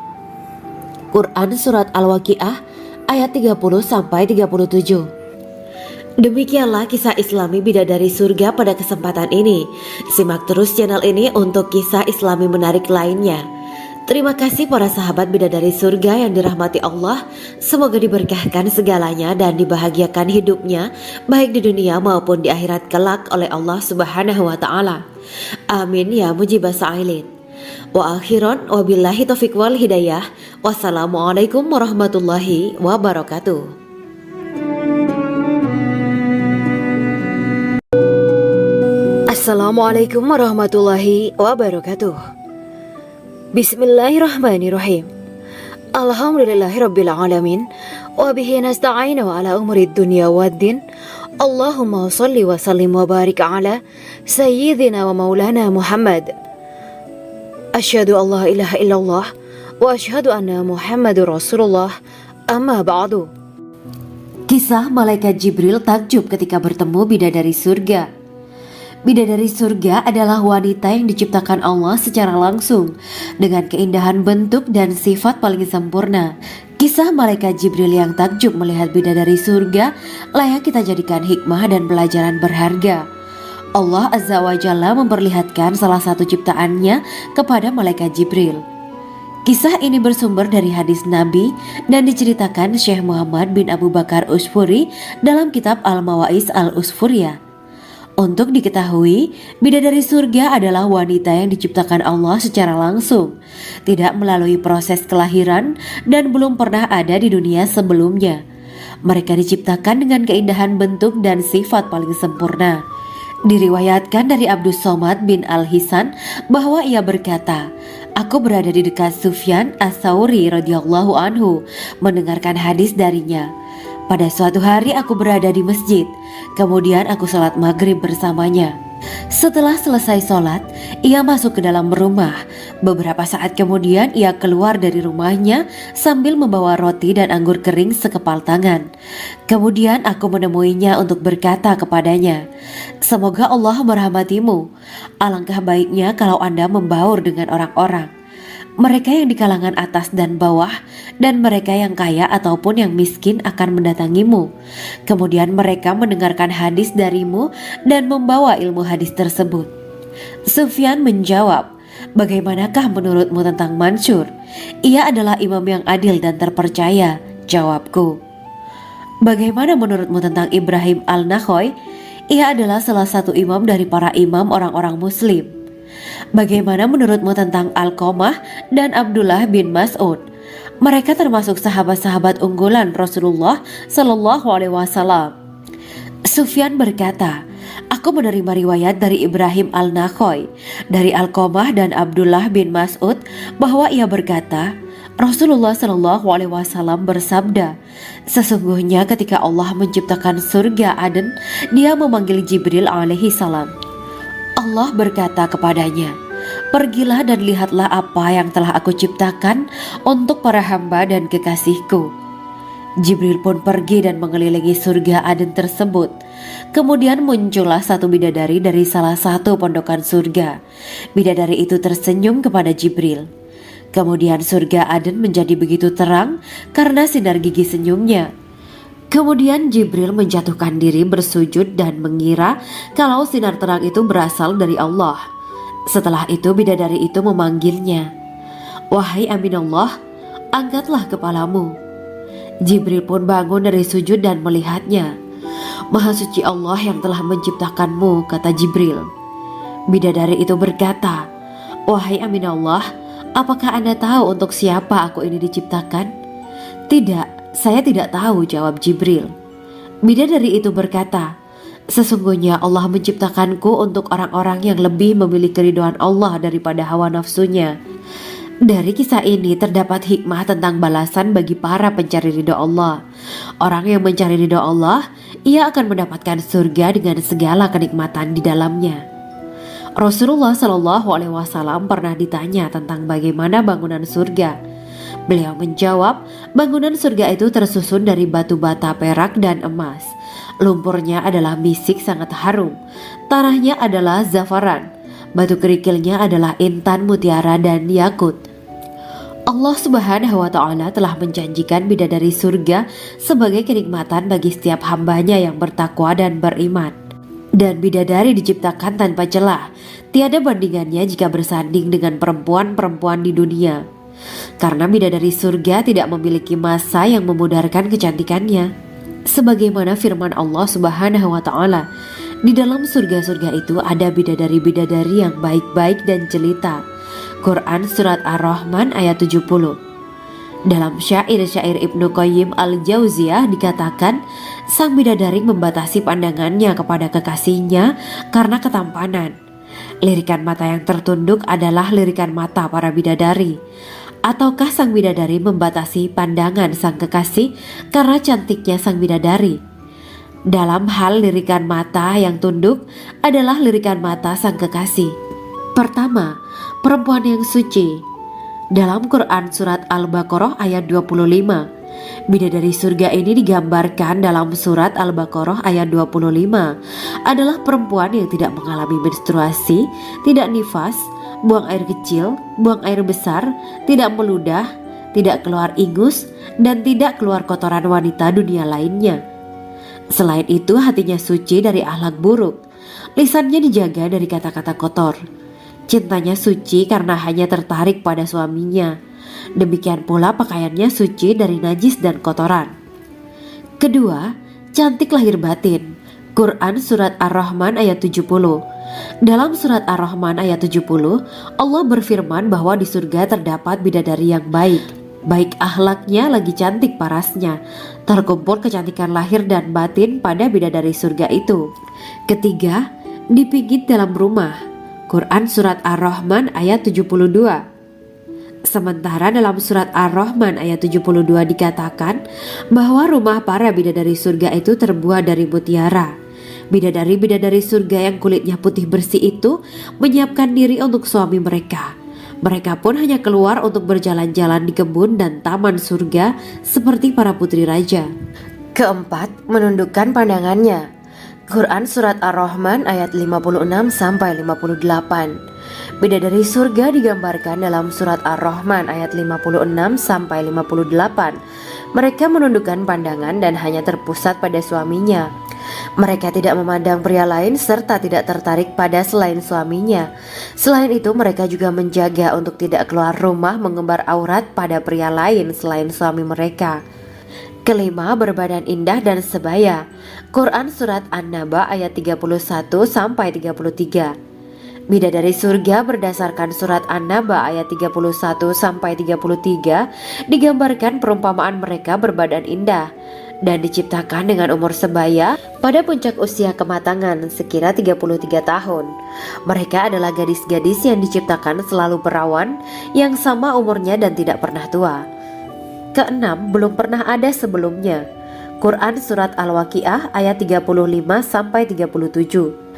Quran Surat Al-Waqiah ayat 30-37. Demikianlah kisah Islami bidadari surga pada kesempatan ini. Simak terus channel ini untuk kisah Islami menarik lainnya. Terima kasih para sahabat bidadari surga yang dirahmati Allah. Semoga diberkahkan segalanya dan dibahagiakan hidupnya baik di dunia maupun di akhirat kelak oleh Allah Subhanahu wa Ta'ala. Amin ya mujibah sa'ilin. Wa akhiran wabillahi taufiq wal hidayah. Wassalamualaikum warahmatullahi wabarakatuh. Assalamualaikum warahmatullahi wabarakatuh. Bismillahirrahmanirrahim. Alhamdulillahirabbil alamin wa bihi nasta'inu ala umuri dunya waddin. Allahumma shalli wa sallim wa barik ala sayyidina wa maulana Muhammad. Asyhadu an la ilaha illallah wa asyhadu anna Muhammadur Rasulullah. Amma ba'du. Kisah malaikat Jibril takjub ketika bertemu bidadari surga. Bidadari surga adalah wanita yang diciptakan Allah secara langsung dengan keindahan bentuk dan sifat paling sempurna. Kisah malaikat Jibril yang takjub melihat bidadari surga layak kita jadikan hikmah dan pelajaran berharga. Allah Azza wa Jalla memperlihatkan salah satu ciptaannya kepada malaikat Jibril. Kisah ini bersumber dari hadis Nabi dan diceritakan Syekh Muhammad bin Abu Bakar Usfuri dalam kitab Al-Mawaiz Al-Usfuriyah. Untuk diketahui, bidadari surga adalah wanita yang diciptakan Allah secara langsung, tidak melalui proses kelahiran dan belum pernah ada di dunia sebelumnya. Mereka diciptakan dengan keindahan bentuk dan sifat paling sempurna. Diriwayatkan dari Abdus Somad bin Al-Hisan bahwa ia berkata, aku berada di dekat Sufyan As-Sauri radhiyallahu anhu mendengarkan hadis darinya. Pada suatu hari aku berada di masjid, kemudian aku sholat maghrib bersamanya. Setelah selesai sholat, ia masuk ke dalam rumah. Beberapa saat kemudian ia keluar dari rumahnya sambil membawa roti dan anggur kering sekepal tangan. Kemudian aku menemuinya untuk berkata kepadanya, semoga Allah merahmatimu. Alangkah baiknya kalau Anda membaur dengan orang-orang. Mereka yang di kalangan atas dan bawah, dan mereka yang kaya ataupun yang miskin akan mendatangimu. Kemudian mereka mendengarkan hadis darimu dan membawa ilmu hadis tersebut. Sufyan menjawab, bagaimanakah menurutmu tentang Mansur? Ia adalah imam yang adil dan terpercaya. Jawabku. Bagaimana menurutmu tentang Ibrahim Al-Nakhoy? Ia adalah salah satu imam dari para imam orang-orang muslim. Bagaimana menurutmu tentang Alqamah dan Abdullah bin Mas'ud? Mereka termasuk sahabat-sahabat unggulan Rasulullah Shallallahu Alaihi Wasallam. Sufyan berkata, aku menerima riwayat dari Ibrahim al-Nakhoy, dari Alqamah dan Abdullah bin Mas'ud bahwa ia berkata, Rasulullah Shallallahu Alaihi Wasallam bersabda, sesungguhnya ketika Allah menciptakan surga Aden, Dia memanggil Jibril alaihi salam. Allah berkata kepadanya, pergilah dan lihatlah apa yang telah aku ciptakan untuk para hamba dan kekasihku. Jibril pun pergi dan mengelilingi surga Aden tersebut. Kemudian muncullah satu bidadari dari salah satu pondokan surga. Bidadari itu tersenyum kepada Jibril. Kemudian surga Aden menjadi begitu terang karena sinar gigi senyumnya. Kemudian Jibril menjatuhkan diri bersujud dan mengira kalau sinar terang itu berasal dari Allah. Setelah itu bidadari itu memanggilnya, wahai Aminullah, angkatlah kepalamu. Jibril pun bangun dari sujud dan melihatnya. Maha suci Allah yang telah menciptakanmu, kata Jibril. Bidadari itu berkata, wahai Aminullah, apakah Anda tahu untuk siapa aku ini diciptakan? Tidak, saya tidak tahu, jawab Jibril. Bidadari itu berkata, sesungguhnya Allah menciptakanku untuk orang-orang yang lebih memilih keridhaan Allah daripada hawa nafsunya. Dari kisah ini terdapat hikmah tentang balasan bagi para pencari ridho Allah. Orang yang mencari ridho Allah, ia akan mendapatkan surga dengan segala kenikmatan di dalamnya. Rasulullah Shallallahu Alaihi Wasallam pernah ditanya tentang bagaimana bangunan surga. Beliau menjawab, bangunan surga itu tersusun dari batu bata, perak, dan emas. Lumpurnya adalah misik sangat harum, tanahnya adalah zafaran, batu kerikilnya adalah intan, mutiara, dan yakut. Allah Subhanahu wa Ta'ala telah menjanjikan bidadari surga sebagai kenikmatan bagi setiap hambanya yang bertakwa dan beriman. Dan bidadari diciptakan tanpa celah, tiada bandingannya jika bersanding dengan perempuan-perempuan di dunia. Karena bidadari surga tidak memiliki masa yang memudarkan kecantikannya. Sebagaimana firman Allah Subhanahu wa Ta'ala, di dalam surga-surga itu ada bidadari-bidadari yang baik-baik dan jelita. Quran Surat Ar-Rahman ayat 70. Dalam syair-syair Ibnu Qayyim al-Jauziyah dikatakan, sang bidadari membatasi pandangannya kepada kekasihnya karena ketampanan. Lirikan mata yang tertunduk adalah lirikan mata para bidadari. Ataukah sang bidadari membatasi pandangan sang kekasih karena cantiknya sang bidadari? Dalam hal lirikan mata yang tunduk adalah lirikan mata sang kekasih. Pertama, perempuan yang suci. Dalam Quran Surat Al-Baqarah ayat 25, bidadari surga ini digambarkan dalam Surat Al-Baqarah ayat 25 adalah perempuan yang tidak mengalami menstruasi, tidak nifas, buang air kecil, buang air besar, tidak meludah, tidak keluar ingus, dan tidak keluar kotoran wanita dunia lainnya. Selain itu, hatinya suci dari akhlak buruk, lisannya dijaga dari kata-kata kotor. Cintanya suci karena hanya tertarik pada suaminya. Demikian pula pakaiannya suci dari najis dan kotoran. Kedua, cantik lahir batin. Quran Surat Ar-Rahman ayat 70. Dalam Surat Ar-Rahman ayat 70, Allah berfirman bahwa di surga terdapat bidadari yang baik. Baik akhlaknya lagi cantik parasnya. Terkumpul kecantikan lahir dan batin pada bidadari surga itu. Ketiga, dipijit dalam rumah. Quran Surat Ar-Rahman ayat 72. Sementara dalam Surat Ar-Rahman ayat 72 dikatakan bahwa rumah para bidadari surga itu terbuat dari mutiara. Bidadari-bidadari surga yang kulitnya putih bersih itu menyiapkan diri untuk suami mereka. Mereka pun hanya keluar untuk berjalan-jalan di kebun dan taman surga seperti para putri raja. Keempat, menundukkan pandangannya. Quran Surat Ar-Rahman ayat 56-58. Bidadari surga digambarkan dalam Surat Ar-Rahman ayat 56-58. Mereka menundukkan pandangan dan hanya terpusat pada suaminya. Mereka tidak memandang pria lain serta tidak tertarik pada selain suaminya. Selain itu, mereka juga menjaga untuk tidak keluar rumah mengembar aurat pada pria lain selain suami mereka. Kelima, berbadan indah dan sebaya. Quran Surat An-Naba ayat 31-33. Bidadari surga berdasarkan surat An-Naba ayat 31-33 digambarkan perumpamaan mereka berbadan indah dan diciptakan dengan umur sebaya pada puncak usia kematangan sekira 33 tahun. Mereka adalah gadis-gadis yang diciptakan selalu perawan yang sama umurnya dan tidak pernah tua. Keenam, belum pernah ada sebelumnya. Quran Surat Al-Waqiah ayat 35-37.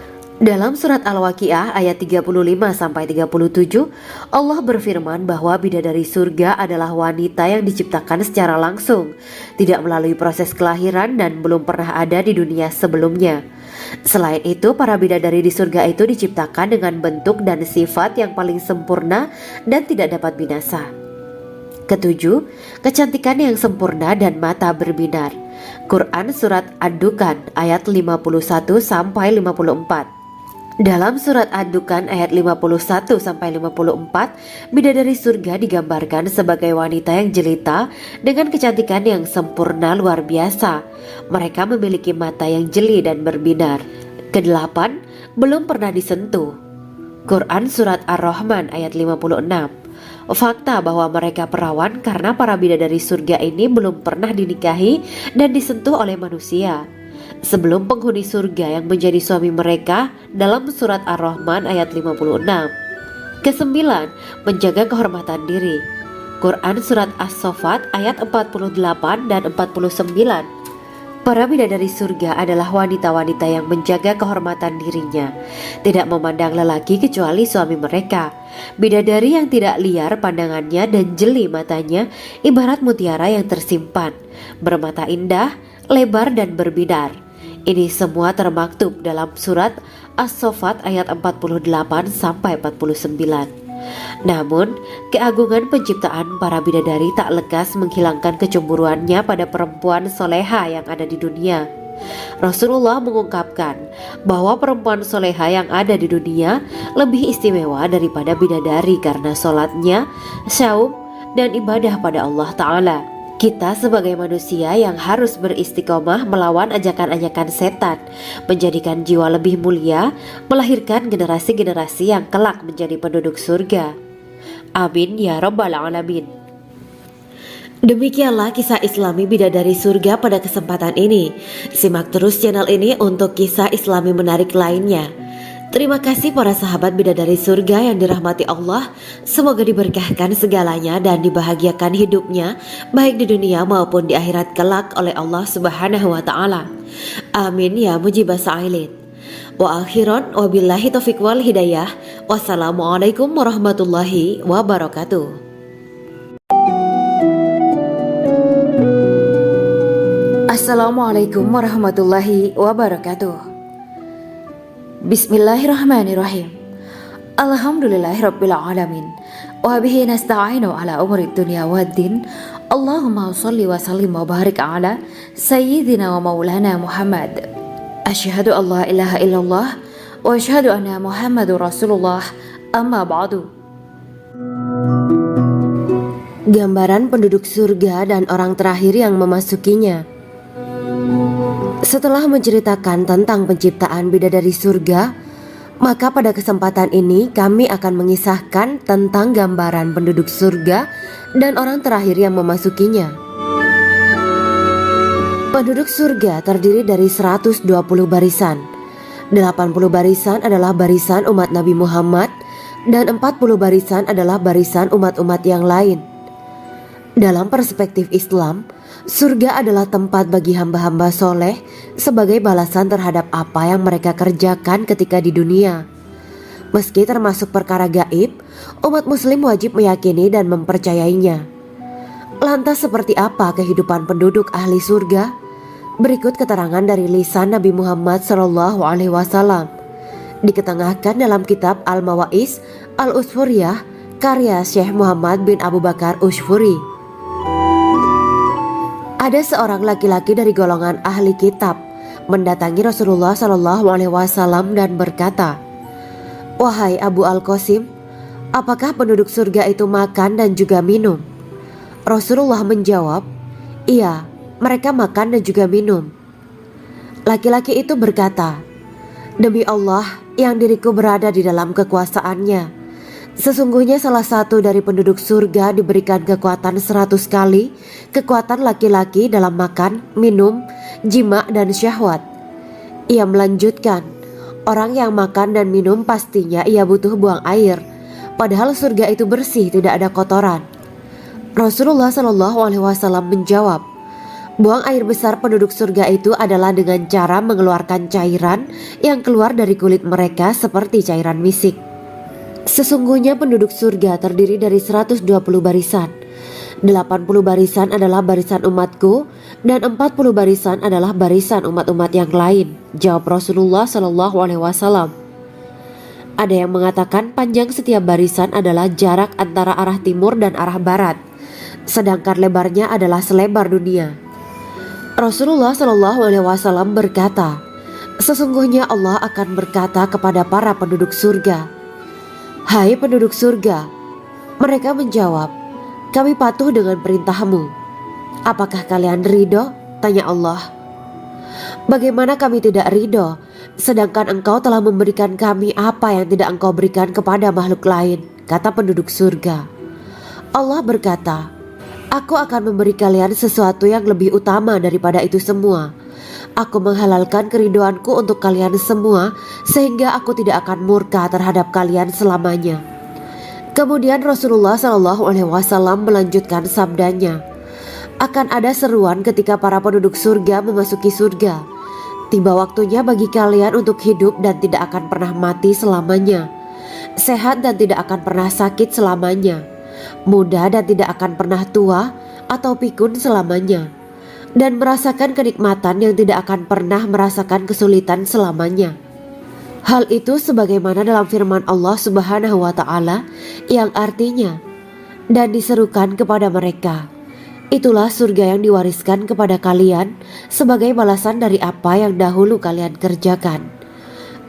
Dalam surat Al-Waqiah ayat 35-37, Allah berfirman bahwa bidadari surga adalah wanita yang diciptakan secara langsung, tidak melalui proses kelahiran dan belum pernah ada di dunia sebelumnya. Selain itu, para bidadari di surga itu diciptakan dengan bentuk dan sifat yang paling sempurna dan tidak dapat binasa. Ketujuh, kecantikan yang sempurna dan mata berbinar. Quran Surat Ad-Dukan ayat 51-54. Dalam surat Ad-Dukan ayat 51-54, bidadari surga digambarkan sebagai wanita yang jelita dengan kecantikan yang sempurna luar biasa. Mereka memiliki mata yang jeli dan berbinar. Kedelapan, belum pernah disentuh. Quran Surat Ar-Rahman ayat 56. Fakta bahwa mereka perawan karena para bidadari surga ini belum pernah dinikahi dan disentuh oleh manusia sebelum penghuni surga yang menjadi suami mereka dalam surat Ar-Rahman ayat 56. Kesembilan, menjaga kehormatan diri. Quran Surat As-Saffat ayat 48 dan 49. Para bidadari surga adalah wanita-wanita yang menjaga kehormatan dirinya, tidak memandang lelaki kecuali suami mereka. Bidadari yang tidak liar pandangannya dan jeli matanya ibarat mutiara yang tersimpan, bermata indah, lebar dan berbinar. Ini semua termaktub dalam surat As-Saffat ayat 48-49. Namun, keagungan penciptaan para bidadari tak lekas menghilangkan kecemburuannya pada perempuan soleha yang ada di dunia. Rasulullah mengungkapkan bahwa perempuan soleha yang ada di dunia lebih istimewa daripada bidadari karena sholatnya, syaum, dan ibadah pada Allah Ta'ala. Kita sebagai manusia yang harus beristiqomah melawan ajakan-ajakan setan, menjadikan jiwa lebih mulia, melahirkan generasi-generasi yang kelak menjadi penduduk surga. Amin ya Rabbal Alamin. Demikianlah kisah Islami bidadari surga pada kesempatan ini. Simak terus channel ini untuk kisah Islami menarik lainnya. Terima kasih para sahabat bidadari surga yang dirahmati Allah. Semoga diberkahkan segalanya dan dibahagiakan hidupnya baik di dunia maupun di akhirat kelak oleh Allah Subhanahu wa Ta'ala. Amin ya mujibah sa'ilin. Wa akhiran wabillahi taufiq wal hidayah. Wassalamualaikum warahmatullahi wabarakatuh. Assalamualaikum warahmatullahi wabarakatuh. Bismillahirrahmanirrahim. Alhamdulillahirabbil alamin. Wa bihi nasta'inu ala umuri dunya waddin. Allahumma shalli wa sallim wa barik ala sayyidina wa maulana Muhammad. Asyhadu an la ilaha illallah wa asyhadu anna Muhammadur Rasulullah. Amma ba'du. Gambaran penduduk surga dan orang terakhir yang memasukinya. Setelah menceritakan tentang penciptaan bidadari surga, maka pada kesempatan ini kami akan mengisahkan tentang gambaran penduduk surga dan orang terakhir yang memasukinya. Penduduk surga terdiri dari 120 barisan. 80 barisan adalah barisan umat Nabi Muhammad dan 40 barisan adalah barisan umat-umat yang lain. Dalam perspektif Islam, surga adalah tempat bagi hamba-hamba soleh sebagai balasan terhadap apa yang mereka kerjakan ketika di dunia. Meski termasuk perkara gaib, umat muslim wajib meyakini dan mempercayainya. Lantas seperti apa kehidupan penduduk ahli surga? Berikut keterangan dari lisan Nabi Muhammad SAW. Diketengahkan dalam kitab Al-Mawaiz Al-Usfuriyah karya Syekh Muhammad bin Abu Bakar Ushfuri. Ada seorang laki-laki dari golongan ahli kitab mendatangi Rasulullah SAW dan berkata, "Wahai Abu Al-Qasim, apakah penduduk surga itu makan dan juga minum?" Rasulullah menjawab, "Iya, mereka makan dan juga minum." Laki-laki itu berkata, "Demi Allah, yang diriku berada di dalam kekuasaannya. Sesungguhnya salah satu dari penduduk surga diberikan kekuatan 100 kali kekuatan laki-laki dalam makan, minum, jima, dan syahwat. Ia melanjutkan, orang yang makan dan minum pastinya ia butuh buang air, padahal surga itu bersih, tidak ada kotoran. Rasulullah SAW menjawab, buang air besar penduduk surga itu adalah dengan cara mengeluarkan cairan yang keluar dari kulit mereka seperti cairan misik. Sesungguhnya penduduk surga terdiri dari 120 barisan. 80 barisan adalah barisan umatku dan 40 barisan adalah barisan umat-umat yang lain, jawab Rasulullah SAW. Ada yang mengatakan panjang setiap barisan adalah jarak antara arah timur dan arah barat, sedangkan lebarnya adalah selebar dunia. Rasulullah SAW berkata, sesungguhnya Allah akan berkata kepada para penduduk surga, hai penduduk surga. Mereka menjawab, kami patuh dengan perintahmu. Apakah kalian ridho? Tanya Allah. Bagaimana kami tidak ridho, sedangkan engkau telah memberikan kami apa yang tidak engkau berikan kepada makhluk lain, kata penduduk surga. Allah berkata, aku akan memberi kalian sesuatu yang lebih utama daripada itu semua. Aku menghalalkan keridoanku untuk kalian semua, sehingga aku tidak akan murka terhadap kalian selamanya. Kemudian Rasulullah SAW melanjutkan sabdanya, akan ada seruan ketika para penduduk surga memasuki surga. Tiba waktunya bagi kalian untuk hidup dan tidak akan pernah mati selamanya, sehat dan tidak akan pernah sakit selamanya, muda dan tidak akan pernah tua atau pikun selamanya, dan merasakan kenikmatan yang tidak akan pernah merasakan kesulitan selamanya. Hal itu sebagaimana dalam firman Allah Subhanahu wa Ta'ala yang artinya, dan diserukan kepada mereka, itulah surga yang diwariskan kepada kalian sebagai balasan dari apa yang dahulu kalian kerjakan.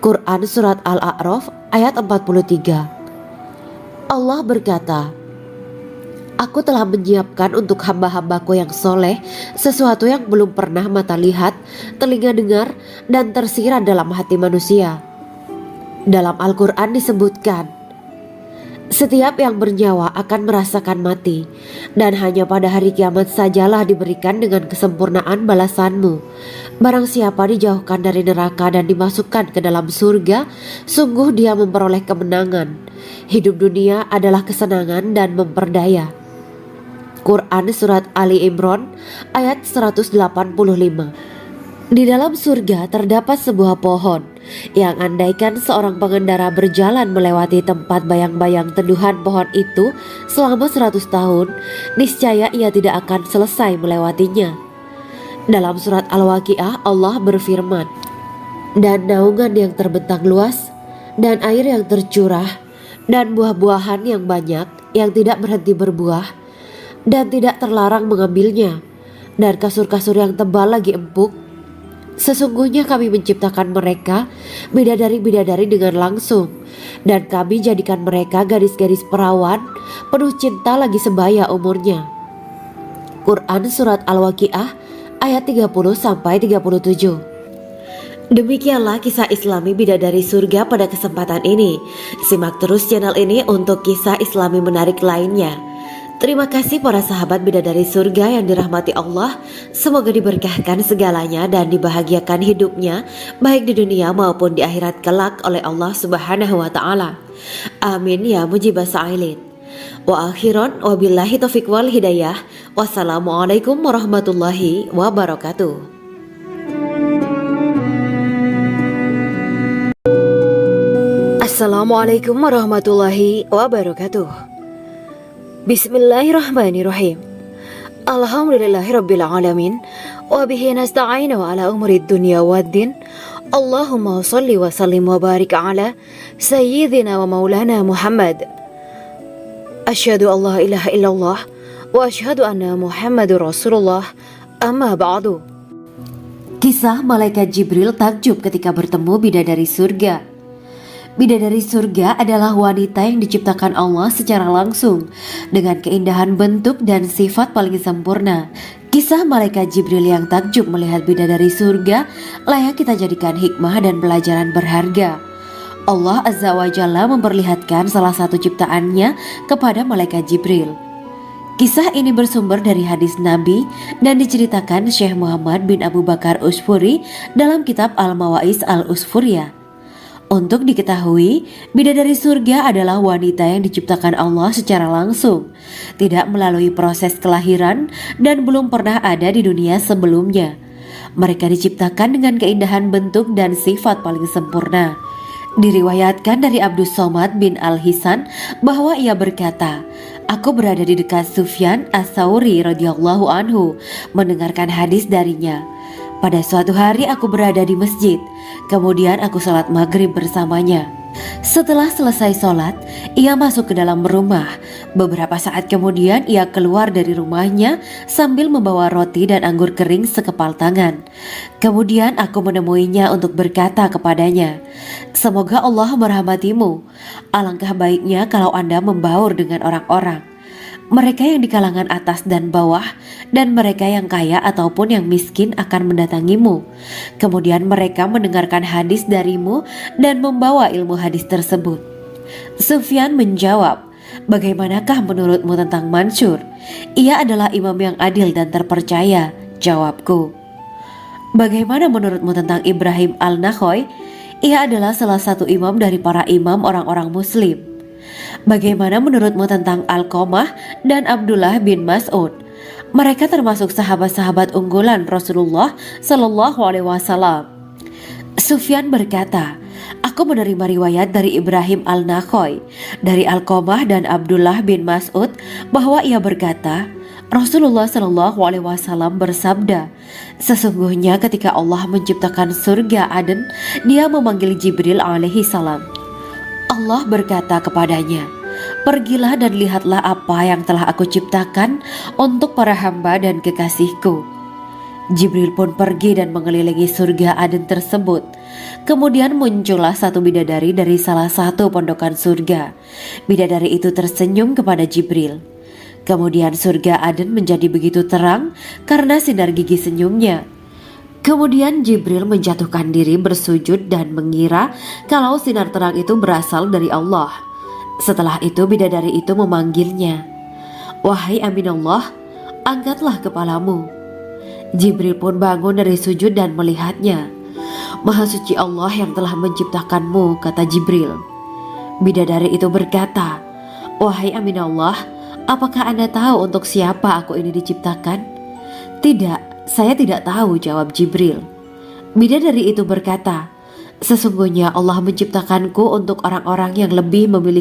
Quran Surat Al-A'raf ayat 43. Allah berkata, aku telah menyiapkan untuk hamba-hambaku yang soleh sesuatu yang belum pernah mata lihat, telinga dengar, dan tersirat dalam hati manusia. Dalam Al-Quran disebutkan, setiap yang bernyawa akan merasakan mati, dan hanya pada hari kiamat sajalah diberikan dengan kesempurnaan balasanmu. Barang siapa dijauhkan dari neraka dan dimasukkan ke dalam surga, sungguh dia memperoleh kemenangan. Hidup dunia adalah kesenangan dan memperdaya. Quran Surat Ali Imran ayat 185. Di dalam surga terdapat sebuah pohon yang andaikan seorang pengendara berjalan melewati tempat bayang-bayang teduhan pohon itu selama 100 tahun, niscaya ia tidak akan selesai melewatinya. Dalam surat Al-Waqiah Allah berfirman, dan naungan yang terbentang luas, dan air yang tercurah, dan buah-buahan yang banyak yang tidak berhenti berbuah, dan tidak terlarang mengambilnya, dan kasur-kasur yang tebal lagi empuk. Sesungguhnya kami menciptakan mereka bidadari-bidadari dengan langsung, dan kami jadikan mereka gadis-gadis perawan penuh cinta lagi sebaya umurnya. Quran Surat Al-Waqiah ayat 30-37. Demikianlah kisah Islami bidadari surga pada kesempatan ini. Simak terus channel ini untuk kisah Islami menarik lainnya. Terima kasih para sahabat bidadari surga yang dirahmati Allah. Semoga diberkahkan segalanya dan dibahagiakan hidupnya, baik di dunia maupun di akhirat kelak oleh Allah Subhanahu wa Ta'ala. Amin ya mujibah sa'ilin. Wa akhiran wabillahi taufiq wal hidayah. Wassalamualaikum warahmatullahi wabarakatuh. Assalamualaikum warahmatullahi wabarakatuh. Bismillahirrahmanirrahim. Alhamdulillahirabbil alamin wa bihi nasta'inu ala umuri dunya waddin. Allahumma shalli wa sallim wa barik ala sayyidina wa maulana Muhammad. Asyhadu an la ilaha illallah wa asyhadu anna Muhammadur Rasulullah. Amma ba'du. Kisah malaikat Jibril takjub ketika bertemu bidadari surga. Bidadari surga adalah wanita yang diciptakan Allah secara langsung dengan keindahan bentuk dan sifat paling sempurna. Kisah malaikat Jibril yang takjub melihat bidadari surga layak kita jadikan hikmah dan pelajaran berharga. Allah Azza wa Jalla memperlihatkan salah satu ciptaannya kepada malaikat Jibril. Kisah ini bersumber dari hadis Nabi dan diceritakan Syekh Muhammad bin Abu Bakar Usfuri dalam kitab Al-Mawais Al-Usfuriyah. Untuk diketahui, bidadari surga adalah wanita yang diciptakan Allah secara langsung, tidak melalui proses kelahiran dan belum pernah ada di dunia sebelumnya. Mereka diciptakan dengan keindahan bentuk dan sifat paling sempurna. Diriwayatkan dari Abdus Somad bin Al-Hisan bahwa ia berkata, "Aku berada di dekat Sufyan As-Sauri radhiyallahu anhu mendengarkan hadis darinya. Pada suatu hari aku berada di masjid, kemudian aku sholat maghrib bersamanya. Setelah selesai sholat, ia masuk ke dalam rumah. Beberapa saat kemudian ia keluar dari rumahnya sambil membawa roti dan anggur kering sekepal tangan. Kemudian aku menemuinya untuk berkata kepadanya, 'Semoga Allah merahmatimu. Alangkah baiknya kalau Anda membaur dengan orang-orang. Mereka yang di kalangan atas dan bawah, dan mereka yang kaya ataupun yang miskin akan mendatangimu. Kemudian mereka mendengarkan hadis darimu dan membawa ilmu hadis tersebut.' Sufyan menjawab, 'Bagaimanakah menurutmu tentang Mansur? Ia adalah imam yang adil dan terpercaya.' Jawabku. 'Bagaimana menurutmu tentang Ibrahim Al-Nakhoy? Ia adalah salah satu imam dari para imam orang-orang muslim.' 'Bagaimana menurutmu tentang Alqamah dan Abdullah bin Mas'ud? Mereka termasuk sahabat-sahabat unggulan Rasulullah Shallallahu Alaihi Wasallam.' Sufyan berkata, 'Aku menerima riwayat dari Ibrahim Al-Nakhoy, dari Alqamah dan Abdullah bin Mas'ud bahwa ia berkata, Rasulullah Shallallahu Alaihi Wasallam bersabda, sesungguhnya ketika Allah menciptakan surga Aden, Dia memanggil Jibril alaihi salam. Allah berkata kepadanya, pergilah dan lihatlah apa yang telah aku ciptakan untuk para hamba dan kekasihku. Jibril pun pergi dan mengelilingi surga Aden tersebut. Kemudian muncullah satu bidadari dari salah satu pondokan surga. Bidadari itu tersenyum kepada Jibril. Kemudian surga Aden menjadi begitu terang karena sinar gigi senyumnya. Kemudian Jibril menjatuhkan diri bersujud dan mengira kalau sinar terang itu berasal dari Allah. Setelah itu bidadari itu memanggilnya, wahai Aminullah, angkatlah kepalamu. Jibril pun bangun dari sujud dan melihatnya. Maha suci Allah yang telah menciptakanmu, kata Jibril. Bidadari itu berkata, wahai Aminullah, apakah Anda tahu untuk siapa aku ini diciptakan? Tidak. Saya tidak tahu, jawab Jibril. Bidadari itu berkata, sesungguhnya Allah menciptakanku untuk orang-orang yang lebih memiliki